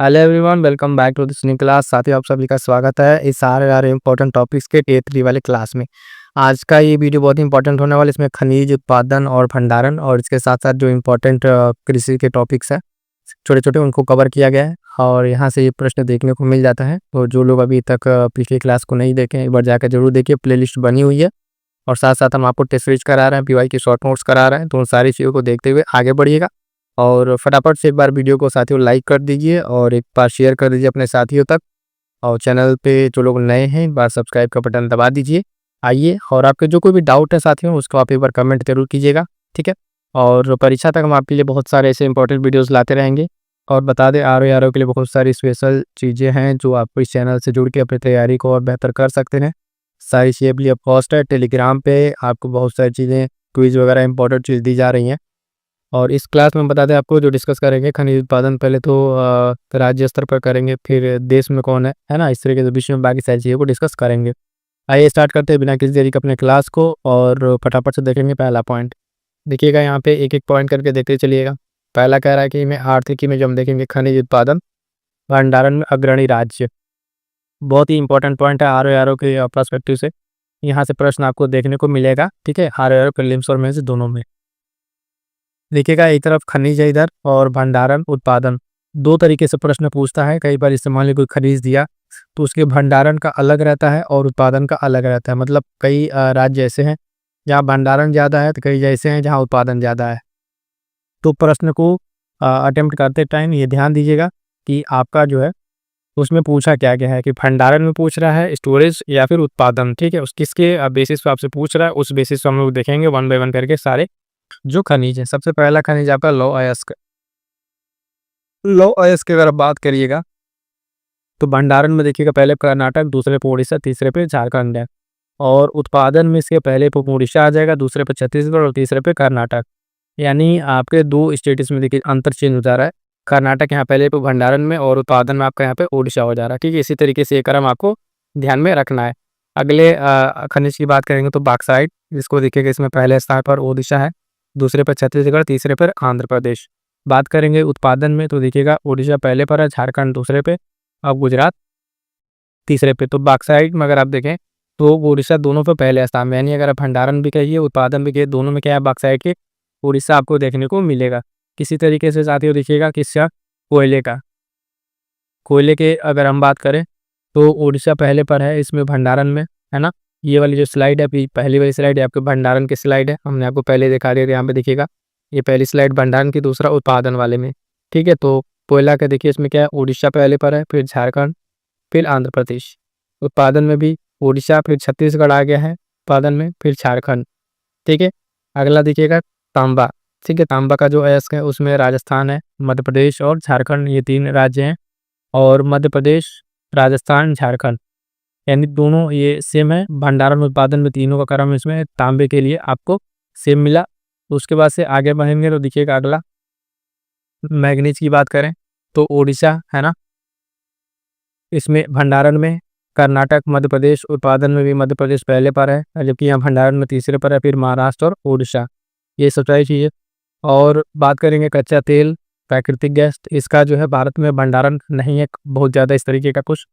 Hello everyone, welcome back to this new class. साथियों, आप सभी का स्वागत है इस सारे इंपॉर्टेंट टॉपिक्स के टियर 3 वाले क्लास में। आज का ये वीडियो बहुत ही इंपॉर्टेंट होने वाला है। इसमें खनिज उत्पादन और भंडारण और इसके साथ-साथ जो इंपॉर्टेंट कृषि के टॉपिक्स हैं, छोटे-छोटे उनको कवर किया गया है और यहाँ से ये प्रश्न देखने को मिल जाता है। तो जो लोग अभी तक पिछली क्लास को नहीं देखे हैं, एक बार जाकर ज़रूर देखिए, प्लेलिस्ट बनी हुई है। और साथ-साथ हम आपको टेस्ट सीरीज करा रहे हैं, पीवाई की शॉर्ट नोट्स करा रहे हैं, तो उन सारी चीज़ों को देखते हुए आगे बढ़िएगा। और फटाफट से एक बार वीडियो को साथियों लाइक कर दीजिए और एक बार शेयर कर दीजिए अपने साथियों तक। और चैनल पे जो लोग नए हैं, एक बार सब्सक्राइब का बटन दबा दीजिए। आइए, और आपके जो कोई भी डाउट है साथियों, उसको आप एक बार कमेंट जरूर कीजिएगा, ठीक है। और परीक्षा तक हम आपके लिए बहुत सारे ऐसे इंपॉर्टेंट वीडियोस लाते रहेंगे। और बता दें, आर ओ के लिए बहुत सारी स्पेशल चीज़ें हैं जो आप इस चैनल से जुड़ के अपनी तैयारी को और बेहतर कर सकते हैं। सारी चीज़ें के लिए कॉस्ट है। टेलीग्राम पे आपको बहुत सारी चीज़ें, क्विज वगैरह इंपॉर्टेंट चीज़ दी जा रही हैं। और इस क्लास में बता दें आपको, जो डिस्कस करेंगे खनिज उत्पादन, पहले तो राज्य स्तर पर करेंगे, फिर देश में कौन है ना, इस तरीके से विश्व में बाकी सारी चीज़ों को डिस्कस करेंगे। आइए स्टार्ट करते हैं बिना किसी देरी के अपने क्लास को और फटाफट से देखेंगे पहला पॉइंट। देखिएगा यहाँ पे एक एक पॉइंट करके देखते चलिएगा। पहला कह रहा है कि मैं आर्थिकी में जो हम देखेंगे खनिज उत्पादन भंडारण में अग्रणी राज्य। बहुत ही इंपॉर्टेंट पॉइंट है आर ओ के पर्सपेक्टिव से। यहाँ से प्रश्न आपको देखने को मिलेगा, ठीक है, आर ओ प्रीलिम्स और मेंस दोनों में। देखिएगा, एक तरफ खनिज है इधर और भंडारण उत्पादन, दो तरीके से प्रश्न पूछता है। कई बार इससे मान लीजिए कोई खनिज दिया तो उसके भंडारण का अलग रहता है और उत्पादन का अलग रहता है। मतलब कई राज्य ऐसे हैं जहाँ भंडारण ज़्यादा है, तो कई ऐसे हैं जहाँ उत्पादन ज़्यादा है। तो प्रश्न को अटेम्प्ट करते टाइम ये ध्यान दीजिएगा कि आपका जो है उसमें पूछा क्या गया है, कि भंडारण में पूछ रहा है, स्टोरेज या फिर उत्पादन, ठीक है। उस किसके बेसिस पे आपसे पूछ रहा है, उस बेसिस पे हम लोग देखेंगे वन बाय वन करके सारे जो खनिज है। सबसे पहला खनिज आपका लौह अयस्क। लौह अयस्क की अगर आप बात करिएगा तो भंडारण में देखिएगा, पहले कर्नाटक, दूसरे पे उड़ीसा, तीसरे पे झारखंड है। और उत्पादन में इसके पहले पे उड़ीसा आ जाएगा, दूसरे पे छत्तीसगढ़ और तीसरे पे कर्नाटक। यानी आपके दो स्टेट्स में देखिए अंतर चेंज हो जा रहा है। कर्नाटक यहाँ पहले पे भंडारण में और उत्पादन में आपका यहाँ पे उड़ीसा हो जा रहा है, ठीक है। इसी तरीके से ये क्रम आपको ध्यान में रखना है। अगले खनिज की बात करेंगे तो बॉक्साइट, जिसको देखिएगा इसमें पहले स्थान पर ओडिशा है, दूसरे पर छत्तीसगढ़, तीसरे पर आंध्र प्रदेश। बात करेंगे उत्पादन में तो देखिएगा उड़ीसा पहले पर है, झारखंड दूसरे पे, अब गुजरात तीसरे पे। तो बॉक्साइट में अगर आप देखें तो उड़ीसा दोनों पे पहले स्थान में, यानी अगर आप भंडारण भी कहिए उत्पादन भी कहिए, दोनों में क्या है, बॉक्साइट के उड़ीसा आपको देखने को मिलेगा। किसी तरीके से साथियों देखिएगा किसका, कोयले का। कोयले के अगर हम बात करें तो उड़ीसा पहले पर है इसमें भंडारण में, है ना। ये वाली जो स्लाइड है, पहली वाली स्लाइड है आपके भंडारण की स्लाइड है, हमने आपको पहले दिखा दिया। यहाँ पे देखिएगा, ये पहली स्लाइड भंडारण की, दूसरा उत्पादन वाले में, ठीक है। तो कोयला का देखिए इसमें क्या है, उड़ीसा पहले पर है, फिर झारखंड, फिर आंध्र प्रदेश। उत्पादन में भी उड़ीसा, फिर छत्तीसगढ़ आ गया है उत्पादन में, फिर झारखंड, ठीक है। अगला देखिएगा तांबा, ठीक है। तांबा का जो अयस्क है उसमें राजस्थान है, मध्य प्रदेश और झारखंड, ये तीन राज्य हैं। और मध्य प्रदेश, राजस्थान, झारखंड, यानी दोनों ये सेम है। भंडारण उत्पादन में तीनों का क्रम इसमें तांबे के लिए आपको सेम मिला। तो उसके बाद से आगे बढ़ेंगे तो देखिएगा अगला मैग्नीज की बात करें तो उड़ीसा है ना, इसमें भंडारण में कर्नाटक, मध्य प्रदेश, उत्पादन में भी मध्य प्रदेश पहले पर है, जबकि यहाँ भंडारण में तीसरे पर है, फिर महाराष्ट्र और उड़ीसा। ये सब सारी चीज़ें। और बात करेंगे कच्चा तेल, प्राकृतिक गैस, इसका जो है भारत में भंडारण नहीं है बहुत ज़्यादा इस तरीके का कुछ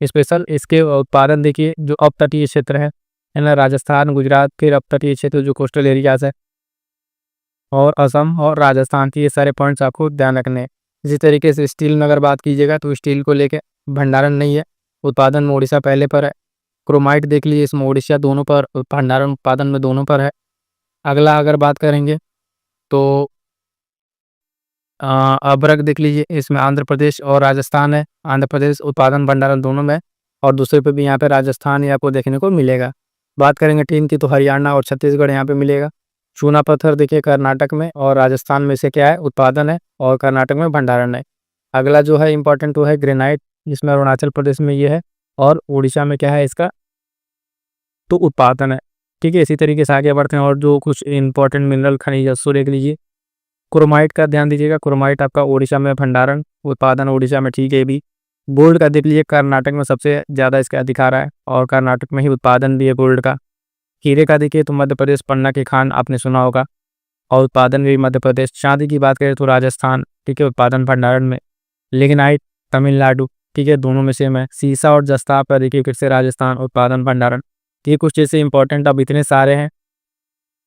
स्पेशल। इसके उत्पादन देखिए जो अपतटीय क्षेत्र है ना, राजस्थान, गुजरात, फिर अपतटीय क्षेत्र जो कोस्टल एरियाज है, और असम और राजस्थान की, ये सारे पॉइंट्स आपको ध्यान रखने हैं। इसी तरीके से स्टील में अगर बात कीजिएगा तो स्टील को लेके भंडारण नहीं है, उत्पादन में उड़ीसा पहले पर है। क्रोमाइट देख लीजिए, इसमें उड़ीसा दोनों पर, भंडारण उत्पादन में दोनों पर है। अगला अगर बात करेंगे तो अभ्रक देख लीजिए, इसमें आंध्र प्रदेश और राजस्थान है। आंध्र प्रदेश उत्पादन भंडारण दोनों में, और दूसरे पे भी यहाँ पे राजस्थान ही आपको देखने को मिलेगा। बात करेंगे टीन की तो हरियाणा और छत्तीसगढ़ यहाँ पे मिलेगा। चूना पत्थर देखिए कर्नाटक में और राजस्थान में से क्या है, उत्पादन है, और कर्नाटक में भंडारण है। अगला जो है इंपॉर्टेंट वो है ग्रेनाइट, जिसमें अरुणाचल प्रदेश में ये है, और उड़ीसा में क्या है इसका, तो उत्पादन है, ठीक है। इसी तरीके से आगे बढ़ते हैं और जो कुछ इंपॉर्टेंट मिनरल खनिज है, देख लीजिए। क्रोमाइट का ध्यान दीजिएगा, क्रोमाइट आपका उड़ीसा में भंडारण, उत्पादन उड़ीसा में, ठीक है भी। गोल्ड का देख लीजिए, कर्नाटक में सबसे ज़्यादा इसका दिखा रहा है, और कर्नाटक में ही उत्पादन भी है गोल्ड का। हीरे का देखिए तो मध्य प्रदेश, पन्ना की खान आपने सुना होगा, और उत्पादन भी मध्य प्रदेश। चांदी की बात करें तो राजस्थान, ठीक है, उत्पादन भंडारण में। लिग्नाइट तमिलनाडु, ठीक है, दोनों में सेम है। सीसा और जस्ता पर देखिए फिर से राजस्थान, उत्पादन भंडारण। ये कुछ जैसे इंपॉर्टेंट अब इतने सारे हैं,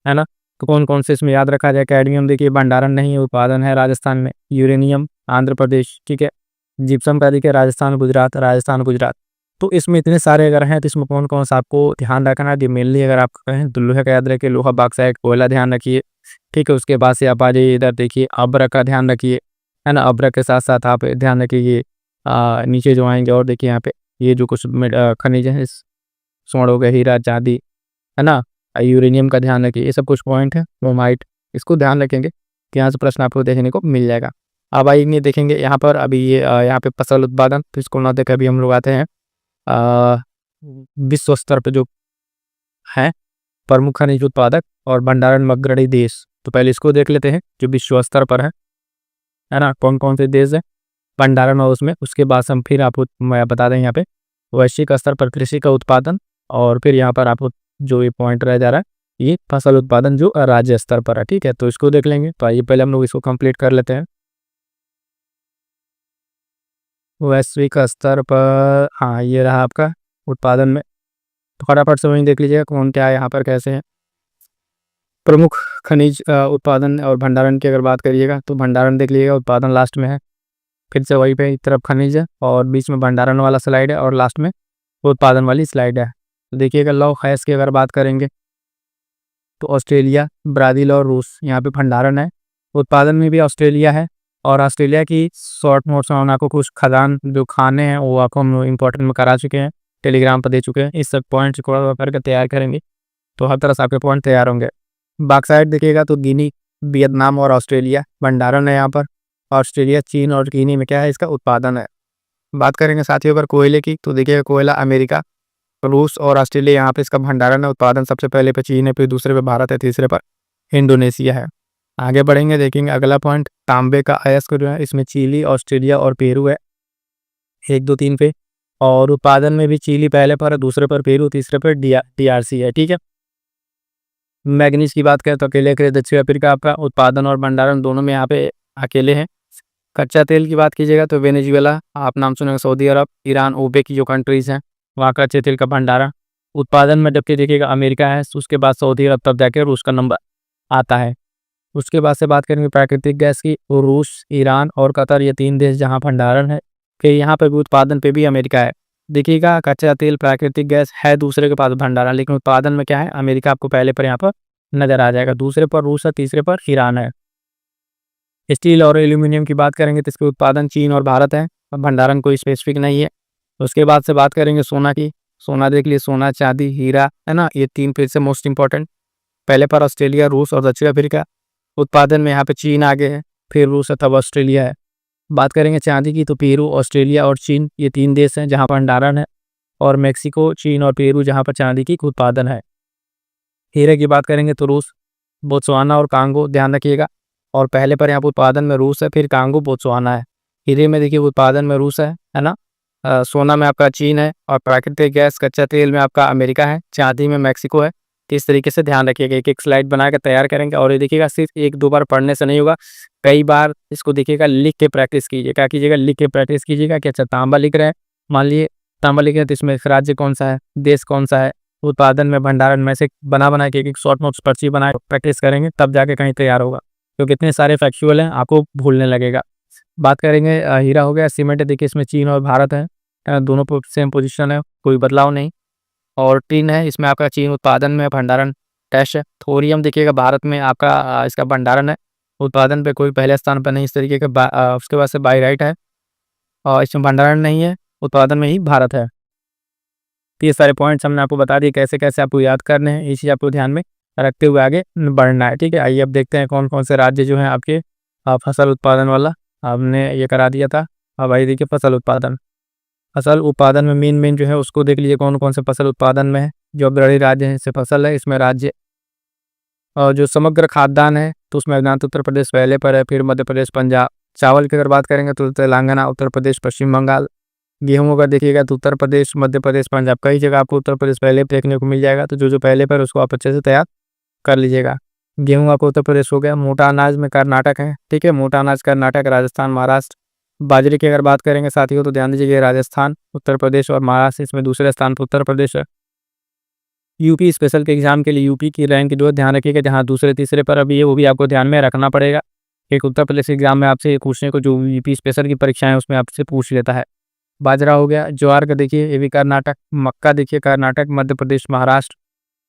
है ना, तो कौन कौन से इसमें याद रखा जाए। कैडमियम देखिए भंडारण नहीं है, उत्पादन है राजस्थान में। यूरेनियम आंध्र प्रदेश, ठीक है। जिप्सम का देखिए राजस्थान गुजरात, राजस्थान गुजरात। तो इसमें इतने सारे अगर हैं तो इसमें कौन कौन सा आपको ध्यान रखना है। मेनली अगर आप कहें तो लोहे का याद रखिए, लोहा बॉक्साइट कोयला ध्यान रखिए, ठीक है। उसके बाद से आप आ जाइए इधर देखिए अब्रक का ध्यान रखिए, है ना। अब्रक के साथ साथ आप ध्यान रखिए ये नीचे जो आएंगे और देखिए यहाँ पे ये जो कुछ खनिज है, स्वर्ण हो गया, हीरा चांदी, है ना। यूरेनियम का ध्यान रखिए। ये सब कुछ पॉइंट है, क्रोमाइट, इसको ध्यान रखेंगे कि यहाँ से प्रश्न आपको देखने को मिल जाएगा। अब आइए देखेंगे यहाँ पर अभी ये यहाँ पे फसल उत्पादन, तो इसको ना देख अभी हम लोग आते हैं विश्व स्तर पे जो है प्रमुख खनिज उत्पादक और भंडारण में अग्रणी देश। तो पहले इसको देख लेते हैं जो विश्व स्तर पर है ना, कौन कौन से देश है भंडारण और उसमें। उसके बाद हम फिर आपको मैं बता दें यहाँ पे वैश्विक स्तर पर कृषि का उत्पादन, और फिर यहाँ पर आपको जो ये पॉइंट रह जा रहा है ये फसल उत्पादन जो राज्य स्तर पर है, ठीक है। तो इसको देख लेंगे। तो आइए पहले हम लोग इसको कंप्लीट कर लेते हैं। वैश्विक स्तर पर, हाँ ये रहा आपका उत्पादन में। तो फटाफट से वहीं देख लीजिएगा कौन क्या है यहाँ पर कैसे है। प्रमुख खनिज उत्पादन और भंडारण की अगर बात करिएगा तो भंडारण देख लीजिएगा, उत्पादन लास्ट में है। फिर से वहीं पे एक तरफ खनिज है और बीच में भंडारण वाला स्लाइड है और लास्ट में उत्पादन वाली स्लाइड है। तो देखिएगा लौ हैश की अगर बात करेंगे तो ऑस्ट्रेलिया, ब्राज़ील और रूस यहाँ पे भंडारण है। उत्पादन में भी ऑस्ट्रेलिया है, और ऑस्ट्रेलिया की शॉर्ट नोट्स में आपको कुछ खदान जो खाने हैं वो आपको हम इंपॉर्टेंट में करा चुके हैं, टेलीग्राम पर दे चुके हैं। इस सब पॉइंट्स को करके तैयार करेंगे तो हर तरह से आपके पॉइंट तैयार होंगे। बॉक्साइट देखिएगा तो गिनी, वियतनाम और ऑस्ट्रेलिया भंडारण है यहाँ पर। ऑस्ट्रेलिया, चीन और गिनी में क्या है इसका उत्पादन है। बात करेंगे साथियों अगर कोयले की तो देखिएगा कोयला अमेरिका, रूस और ऑस्ट्रेलिया यहाँ पे इसका भंडारण है। उत्पादन सबसे पहले पे चीन है, फिर दूसरे पे भारत है, तीसरे पर इंडोनेशिया है। आगे बढ़ेंगे देखेंगे अगला पॉइंट तांबे का अयस्क जो है, इसमें चिली, ऑस्ट्रेलिया और पेरू है 1 2 3 पे। और उत्पादन में भी चिली पहले पर है, दूसरे पर पेरू, तीसरे पर DRC है, ठीक है। मैग्नीज की बात करें तो अकेले अकेले दक्षिण अफ्रीका आपका उत्पादन और भंडारण दोनों में यहाँ पे अकेले हैं। कच्चा तेल की बात कीजिएगा तो वेनेजुएला आप नाम सुनेंगे, सऊदी अरब, ईरान, ओपेक की जो कंट्रीज हैं वहाँ कच्चे तेल का भंडारण। उत्पादन में जबकि देखिएगा अमेरिका है, उसके बाद सऊदी अरब, तब जाके रूस का नंबर आता है। उसके बाद से बात करेंगे प्राकृतिक गैस की, रूस, ईरान और कतर, ये 3 देश जहाँ भंडारण है। फिर यहाँ पे भी उत्पादन पे भी अमेरिका है। देखिएगा कच्चा तेल, प्राकृतिक गैस है दूसरे के पास भंडारण, लेकिन उत्पादन में क्या है अमेरिका आपको पहले पर यहाँ पर नजर आ जाएगा, दूसरे पर रूस है, तीसरे पर ईरान है। स्टील और एल्यूमिनियम की बात करेंगे तो इसके उत्पादन चीन और भारत है, भंडारण कोई स्पेसिफिक नहीं है। उसके बाद से बात करेंगे सोना की। सोना देख लिए, सोना, चांदी, हीरा, है ना, ये 3 फिर से मोस्ट इंपॉर्टेंट। पहले पर ऑस्ट्रेलिया, रूस और दक्षिण अफ्रीका। उत्पादन में यहाँ पे चीन आगे है, फिर रूस है, तब ऑस्ट्रेलिया है। बात करेंगे चांदी की तो पेरू, ऑस्ट्रेलिया और चीन, ये 3 देश हैं जहाँ भंडारण है, और मेक्सिको, चीन और पेरू जहाँ पर चांदी की उत्पादन है। हीरे की बात करेंगे तो रूस, बोत्सवाना और कांगो ध्यान रखिएगा। और पहले पर यहाँ पर उत्पादन में रूस है, फिर कांगो, बोत्सवाना है। हीरे में देखिए उत्पादन में रूस है ना। सोना में आपका चीन है, और प्राकृतिक गैस कच्चा तेल में आपका अमेरिका है, चांदी में मैक्सिको है। तो इस तरीके से ध्यान रखिएगा, एक एक स्लाइड बना के तैयार करेंगे। और ये देखिएगा सिर्फ 1 2 बार पढ़ने से नहीं होगा, कई बार इसको देखिएगा लिख के प्रैक्टिस कीजिए। क्या कीजिएगा, लिख के प्रैक्टिस कीजिएगा कि अच्छा तांबा लिख रहे हैं, मान लिए तांबा लिख रहे हैं तो इसमें राज्य कौन सा है, देश कौन सा है, उत्पादन में, भंडारण में, से बना के एक शॉर्ट नोट्स पर्ची बना प्रैक्टिस करेंगे तब जाके कहीं तैयार होगा, क्योंकि इतने सारे फैक्चुअल हैं आपको भूलने लगेगा। बात करेंगे हीरा हो गया, सीमेंट देखिए इसमें चीन और भारत है, दोनों सेम पोजीशन है, कोई बदलाव नहीं। और टिन है, इसमें आपका चीन उत्पादन में, भंडारण टैश है। थोरियम देखिएगा भारत में आपका इसका भंडारण है, उत्पादन पे कोई पहले स्थान पर नहीं, इस तरीके का। उसके बाद से बाइराइट है, और इसमें भंडारण नहीं है, उत्पादन में ही भारत है। तो ये सारे पॉइंट्स हमने आपको बता दिए कैसे कैसे आपको याद करने हैं, ये चीज़ आपको ध्यान में रखते हुए आगे बढ़ना है, ठीक है। आइए अब देखते हैं कौन कौन से राज्य जो हैं आपके फसल उत्पादन वाला हमने ये करा दिया था। अब आइए देखिए फसल उत्पादन में मेन जो है उसको देख लीजिए कौन कौन से फसल उत्पादन में है। जो अग्रणी राज्य है इससे फसल है, इसमें राज्य और जो समग्र खाद्यान्न है तो उसमें अरुणाचल उत्तर प्रदेश पहले पर है, फिर मध्य प्रदेश, पंजाब। चावल की अगर बात करेंगे तो तेलंगाना, उत्तर प्रदेश, पश्चिम बंगाल। गेहूँ अगर देखिएगा तो उत्तर प्रदेश, मध्य प्रदेश, पंजाब, कई जगह आपको उत्तर प्रदेश पहले देखने को मिल जाएगा। तो जो पहले पर उसको आप अच्छे से तैयार कर लीजिएगा। गेहूँ आपको उत्तर प्रदेश हो गया। मोटा अनाज में कर्नाटक है, ठीक है, मोटा अनाज कर्नाटक, राजस्थान, महाराष्ट्र। बाजरे की अगर बात करेंगे साथियों तो ध्यान दीजिए राजस्थान, उत्तर प्रदेश और महाराष्ट्र इसमें दूसरे स्थान पर उत्तर प्रदेश है। यूपी स्पेशल के एग्जाम के लिए यूपी की रैंक जो ध्यान रखिएगा, जहाँ दूसरे तीसरे पर अभी है वो भी आपको ध्यान में रखना पड़ेगा। एक उत्तर प्रदेश एग्जाम में आपसे पूछने को जो यूपी स्पेशल की परीक्षाएं उसमें आपसे पूछ लेता है। बाजरा हो गया, ज्वार का देखिए ये भी कर्नाटक, मक्का देखिए कर्नाटक, मध्य प्रदेश, महाराष्ट्र।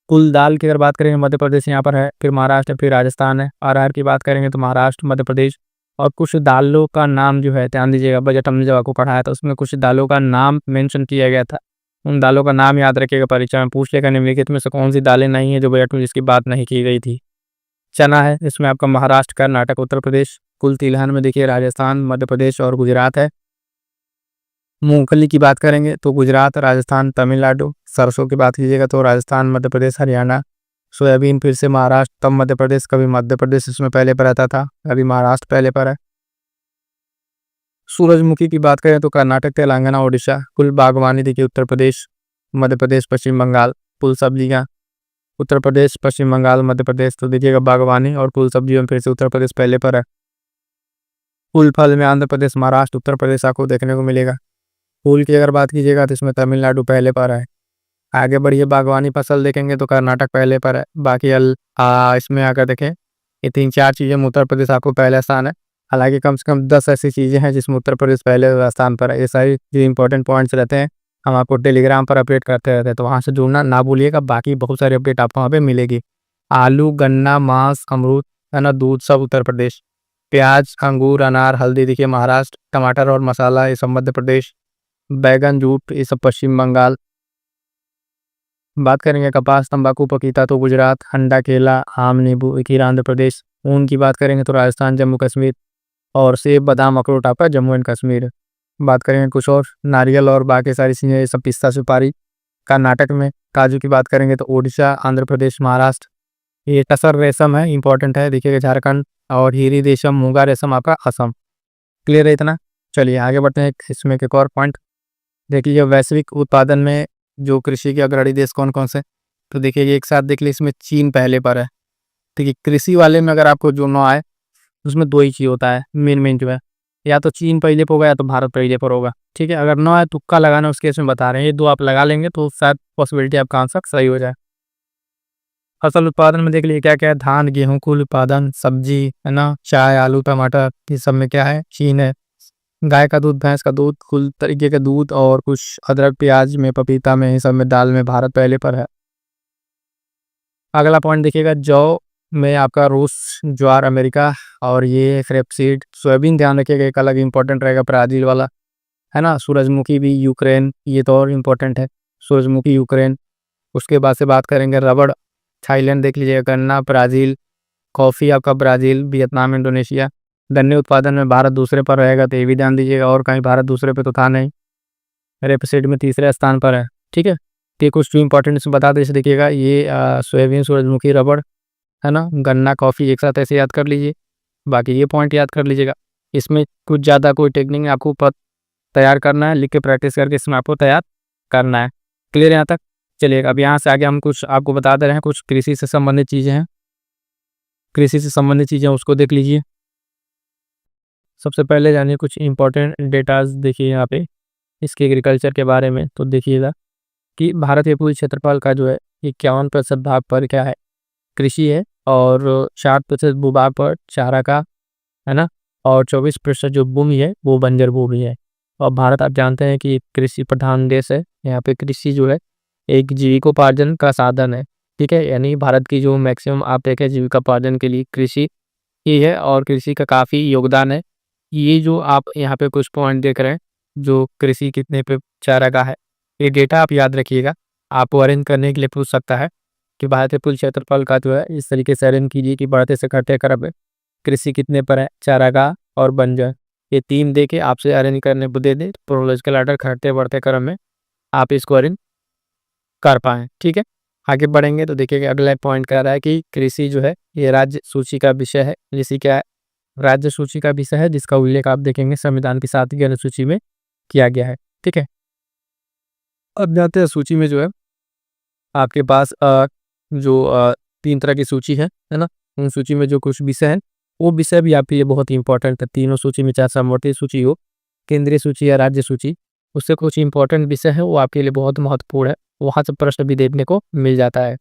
कुल दाल की अगर बात करेंगे मध्य प्रदेश यहाँ पर है, फिर महाराष्ट्र, फिर राजस्थान है। अरहर की बात करेंगे तो महाराष्ट्र, मध्य प्रदेश। और कुछ दालों का नाम जो है ध्यान दीजिएगा, बजट हमने जब आपको पढ़ाया था उसमें कुछ दालों का नाम मेंशन किया गया था, उन दालों का नाम याद रखिएगा, परीक्षा में पूछ लेगा निम्नलिखित में से कौन सी दालें नहीं है जो बजट में जिसकी बात नहीं की गई थी। चना है, इसमें आपका महाराष्ट्र, कर्नाटक, उत्तर प्रदेश। कुल तिलहन में देखिए राजस्थान, मध्य प्रदेश और गुजरात है। मूंगफली की बात करेंगे तो गुजरात, राजस्थान, तमिलनाडु। सरसों की बात कीजिएगा तो राजस्थान, मध्य प्रदेश, हरियाणा। सोयाबीन फिर से महाराष्ट्र, तब मध्य प्रदेश, कभी मध्य प्रदेश इसमें पहले पर आता था, अभी महाराष्ट्र पहले पर है। सूरजमुखी की बात करें तो कर्नाटक, तेलंगाना, ओडिशा। कुल बागवानी देखिए उत्तर प्रदेश, मध्य प्रदेश, पश्चिम बंगाल। कुल सब्जियां उत्तर प्रदेश, पश्चिम बंगाल, मध्य प्रदेश। तो देखिएगा बागवानी और कुल सब्जियों में फिर से उत्तर प्रदेश पहले पर है। फूल फल में आंध्र प्रदेश, महाराष्ट्र, उत्तर प्रदेश आपको देखने को मिलेगा। फूल की अगर बात कीजिएगा तो इसमें तमिलनाडु पहले पर है। आगे बढ़िए बागवानी फसल देखेंगे तो कर्नाटक पहले पर है। बाकी इसमें आकर देखें ये 3-4 चीज़ें में उत्तर प्रदेश आपको पहला स्थान है। हालांकि कम से कम 10 ऐसी चीज़ें हैं जिसमें उत्तर प्रदेश पहले स्थान पर है। ये सारी जो इंपॉर्टेंट पॉइंट्स रहते हैं हम आपको टेलीग्राम पर अपडेट करते रहते हैं, तो वहाँ से जुड़ना ना भूलिएगा। बाकी बहुत सारी अपडेट आपको वहाँ पे मिलेगी। आलू, गन्ना, मांस, अमरूद, है ना, दूध सब उत्तर प्रदेश। प्याज, अंगूर, अनार, हल्दी देखिए महाराष्ट्र। टमाटर और मसाला ये सब मध्य प्रदेश। बैगन, जूट ये सब पश्चिम बंगाल। बात करेंगे कपास, तंबाकू, पपीता तो गुजरात। अंडा, केला, आम, नींबू खीरा आंध्र प्रदेश। ऊन की बात करेंगे तो राजस्थान, जम्मू कश्मीर। और सेब, बादाम, अखरोट आपका जम्मू एंड कश्मीर। बात करेंगे कुछ और नारियल और बाकी सारी चीज़ें ये सब पिस्ता, सुपारी कर्नाटक में। काजू की बात करेंगे तो उड़ीसा, आंध्र प्रदेश, महाराष्ट्र। ये टसर रेशम है, इंपॉर्टेंट है, देखिएगा झारखंड। और हीरी रेशम, मूंगा रेशम आपका असम। क्लियर है इतना? चलिए आगे बढ़ते हैं इसमें एक और पॉइंट देखिए, वैश्विक उत्पादन में जो कृषि के अग्रणी देश कौन कौन से। तो देखिए एक साथ देख लीजिए, इसमें चीन पहले पर है। देखिए कृषि वाले में अगर आपको जो ना आए उसमें दो ही चीज़ होता है मेन जो है, या तो चीन पहले पर होगा या तो भारत पहले पर होगा। ठीक है, अगर ना आए तुक्का लगाना उसके इसमें बता रहे हैं, ये दो आप लगा लेंगे तो शायद पॉसिबिलिटी आपका आंसर सही हो जाए। फसल उत्पादन में देख लीजिए क्या क्या है, धान, गेहूं, कुल उत्पादन, सब्जी, है ना, चाय, आलू, टमाटर, ये सब में क्या है, चीन है। गाय का दूध, भैंस का दूध, कुल तरीके के दूध और कुछ अदरक, प्याज में, पपीता में, ये सब में, दाल में भारत पहले पर है। अगला पॉइंट देखिएगा, जौ में आपका रूस, ज्वार अमेरिका और ये रेपसीड। सोयाबीन ध्यान रखिएगा एक अलग इंपॉर्टेंट रहेगा, ब्राज़ील वाला, है ना। सूरजमुखी भी यूक्रेन, ये तो और इम्पोर्टेंट है, सूरजमुखी यूक्रेन। उसके बाद से बात करेंगे रबड़, थाईलैंड देख लीजिएगा, गन्ना ब्राज़ील, कॉफ़ी आपका ब्राज़ील, वियतनाम, इंडोनेशिया। गन्ने उत्पादन में भारत दूसरे पर रहेगा, तो ये भी ध्यान दीजिएगा, और कहीं भारत दूसरे पे तो था नहीं। रेपसीड में तीसरे स्थान पर है। ठीक है, तो ये कुछ जो इंपॉर्टेंट इसमें बता दें, देखिएगा ये सोयाबीन, सूरजमुखी, रबड़, है ना, गन्ना, कॉफ़ी एक साथ ऐसे याद कर लीजिए। बाकी ये पॉइंट याद कर लीजिएगा। इसमें कुछ ज़्यादा कोई टेक्निक आपको तैयार करना है, लिख के प्रैक्टिस करके इसमें आपको तैयार करना है। क्लियर है यहाँ तक? चलिए अब यहाँ से आगे हम कुछ आपको बता दे रहे हैं, कुछ कृषि से संबंधित चीज़ें हैं। कृषि से संबंधित चीज़ें उसको देख लीजिए। सबसे पहले जानिए कुछ इंपॉर्टेंट डेटाज देखिए यहाँ पे इसके एग्रीकल्चर के बारे में। तो देखिएगा कि भारत के कुल क्षेत्रफल का जो है 51% भाग पर क्या है, कृषि है, और 60% भूभाग पर चारा का, है ना, और 24% जो भूमि है वो बंजर भूमि है। और भारत आप जानते हैं कि कृषि प्रधान देश है। यहाँ पे कृषि जो है एक जीविकोपार्जन का साधन है। ठीक है, यानी भारत की जो मैक्सिमम आप देखें जीविकोपार्जन के लिए कृषि ही है, और कृषि का काफ़ी योगदान है। ये जो आप यहाँ पे कुछ पॉइंट देख रहे हैं, जो कृषि कितने पे चारागाह है, ये डेटा आप याद रखिएगा। आपको अरेंज करने के लिए पूछ सकता है कि भारत के कुल क्षेत्रफल का जो है इस तरीके से अरेंज कीजिए कि बढ़ते से घटते क्रम में कृषि कितने पर है, चारागाह और बंजर, ये तीन दे के आपसे अरेंज करने को दे दे, प्रोलॉजिकल आर्डर घटते बढ़ते क्रम में आप इसको अरेंज कर पाएँ। ठीक है, आगे बढ़ेंगे तो देखिएगा अगला पॉइंट कह रहा है कि कृषि जो है ये राज्य सूची का विषय है। जैसे क्या है, राज्य सूची का विषय है, जिसका उल्लेख आप देखेंगे संविधान की 7वीं अनुसूची में किया गया है। ठीक है, अब जाते हैं सूची में जो है आपके पास जो 3 तरह की सूची है ना, उन सूची में जो कुछ विषय है वो विषय भी आपके लिए बहुत इंपॉर्टेंट है। तीनों सूची में चाहे समवर्ती सूची हो केंद्रीय सूची या राज्य सूची, उससे कुछ इंपॉर्टेंट विषय है वो आपके लिए बहुत महत्वपूर्ण है, वहाँ से प्रश्न भी देखने को मिल जाता है।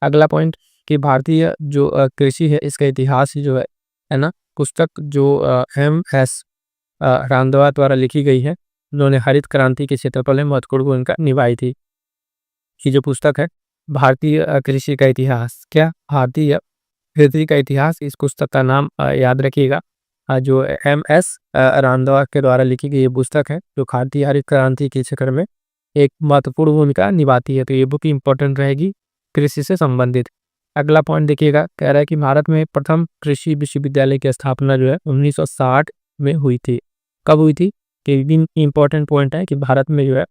अगला पॉइंट कि भारतीय जो कृषि है इसका इतिहास जो है ना, पुस्तक जो एम.एस. रामदवा द्वारा लिखी गई है, उन्होंने हरित क्रांति के क्षेत्रफल में महत्वपूर्ण भूमिका निभाई थी। ये जो पुस्तक है भारतीय कृषि का इतिहास, क्या भारतीय कृषि का इतिहास, इस पुस्तक का नाम याद रखिएगा। जो एम.एस. रामदवा के द्वारा लिखी गई ये पुस्तक है जो भारतीय हरित क्रांति के क्षेत्र में एक महत्वपूर्ण भूमिका निभाती है, तो ये बुक इंपॉर्टेंट रहेगी कृषि से संबंधित। अगला पॉइंट देखिएगा, कह रहा है कि भारत में प्रथम कृषि विश्वविद्यालय की स्थापना जो है 1960 में हुई थी। कब हुई थी? कि इंपॉर्टेंट पॉइंट है कि भारत में जो है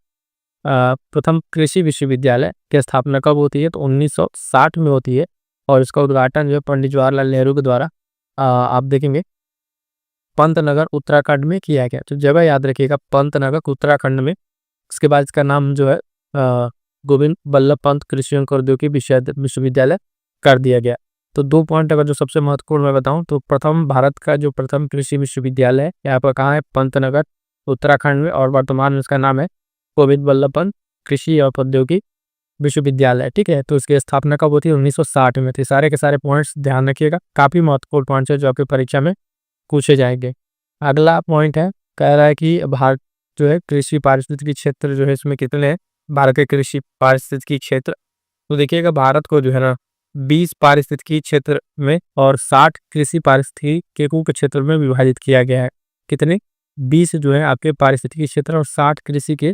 प्रथम कृषि विश्वविद्यालय की स्थापना कब होती है? तो 1960 में होती है और इसका उद्घाटन जो है पंडित जवाहरलाल नेहरू के द्वारा आप देखेंगे पंतनगर उत्तराखंड में किया गया। तो जगह याद रखिएगा, पंतनगर उत्तराखंड में। इसके बाद इसका नाम जो है गोविंद बल्लभ पंत कृषि एवं प्रौद्योगिकी विश्वविद्यालय कर दिया गया। तो 2 पॉइंट अगर जो सबसे महत्वपूर्ण मैं बताऊं तो प्रथम भारत का जो प्रथम कृषि विश्वविद्यालय है यहाँ पर कहाँ है? पंतनगर उत्तराखंड में, और वर्तमान में इसका नाम है गोविंद बल्लभ पंत कृषि और प्रौद्योगिकी विश्वविद्यालय। ठीक है, तो इसकी स्थापना कब होती है? 1960 में। तो सारे के सारे पॉइंट्स ध्यान रखिएगा, काफी महत्वपूर्ण पॉइंट्स है जो आपकी परीक्षा में पूछे जाएंगे। अगला पॉइंट है, कह रहा है कि भारत जो है कृषि पारिस्थितिकी क्षेत्र जो है इसमें कितने हैं? भारत के कृषि पारिस्थितिकी क्षेत्र, तो देखिएगा भारत को जो है ना 20 पारिस्थितिकी क्षेत्र में और 60 कृषि पारिस्थितिकी के क्षेत्र में विभाजित किया गया है। कितने? 20 जो है आपके पारिस्थितिकी क्षेत्र और 60 कृषि के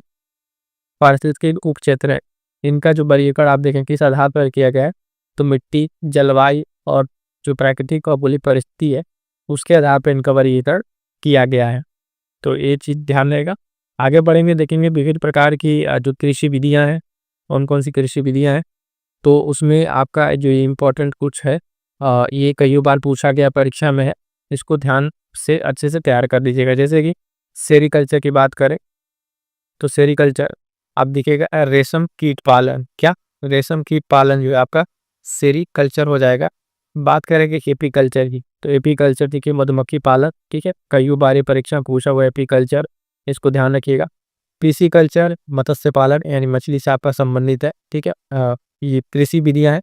पारिस्थितिकी उप क्षेत्र है। इनका जो वर्गीकरण आप देखें किस आधार पर किया गया है? तो मिट्टी, जलवायु और जो प्राकृतिक और भौगोलिक परिस्थिति है उसके आधार पर इनका वर्गीकरण किया गया है। तो ये चीज़ ध्यान रहेगा। आगे बढ़ेंगे, देखेंगे विभिन्न प्रकार की जो कृषि विधियाँ हैं, कौन कौन सी कृषि विधियाँ हैं। तो उसमें आपका जो इम्पोर्टेंट कुछ है ये कई बार पूछा गया परीक्षा में है, इसको ध्यान से अच्छे से तैयार कर लीजिएगा। जैसे कि सेरीकल्चर की बात करें तो सेरीकल्चर आप देखिएगा रेशम कीट पालन, क्या रेशम कीट पालन जो है आपका सेरीकल्चर हो जाएगा। बात करेंगे एपीकल्चर की, तो एपीकल्चर देखिए मधुमक्खी पालन। ठीक है, कई बार परीक्षा पूछा हुआ एपीकल्चर, इसको ध्यान रखिएगा। पीसीकल्चर मत्स्य पालन यानी मछली से आपका संबंधित है। ठीक है, ये कृषि विधियां हैं।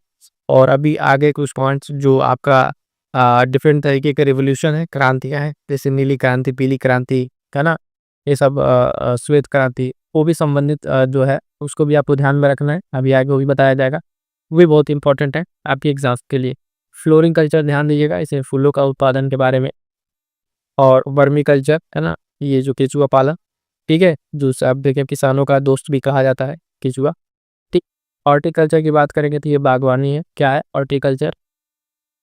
और अभी आगे कुछ पॉइंट्स जो आपका डिफरेंट तरीके के रिवोल्यूशन है, क्रांतियां हैं, जैसे नीली क्रांति, पीली क्रांति, है ना, ये सब श्वेत क्रांति, वो भी संबंधित जो है उसको भी आपको ध्यान में रखना है। अभी आगे वो भी बताया जाएगा, वो भी बहुत इंपॉर्टेंट है आपके एग्जाम्स के लिए। फ्लोरिंग कल्चर ध्यान दीजिएगा, इसे फूलों का उत्पादन के बारे में। और वर्मी कल्चर है ना, ये जो केचुआ पालन, ठीक है, जो आप देखें किसानों का दोस्त भी कहा जाता है केचुआ। ठीक, हॉर्टिकल्चर की बात करेंगे तो ये बागवानी है। क्या है? हॉर्टिकल्चर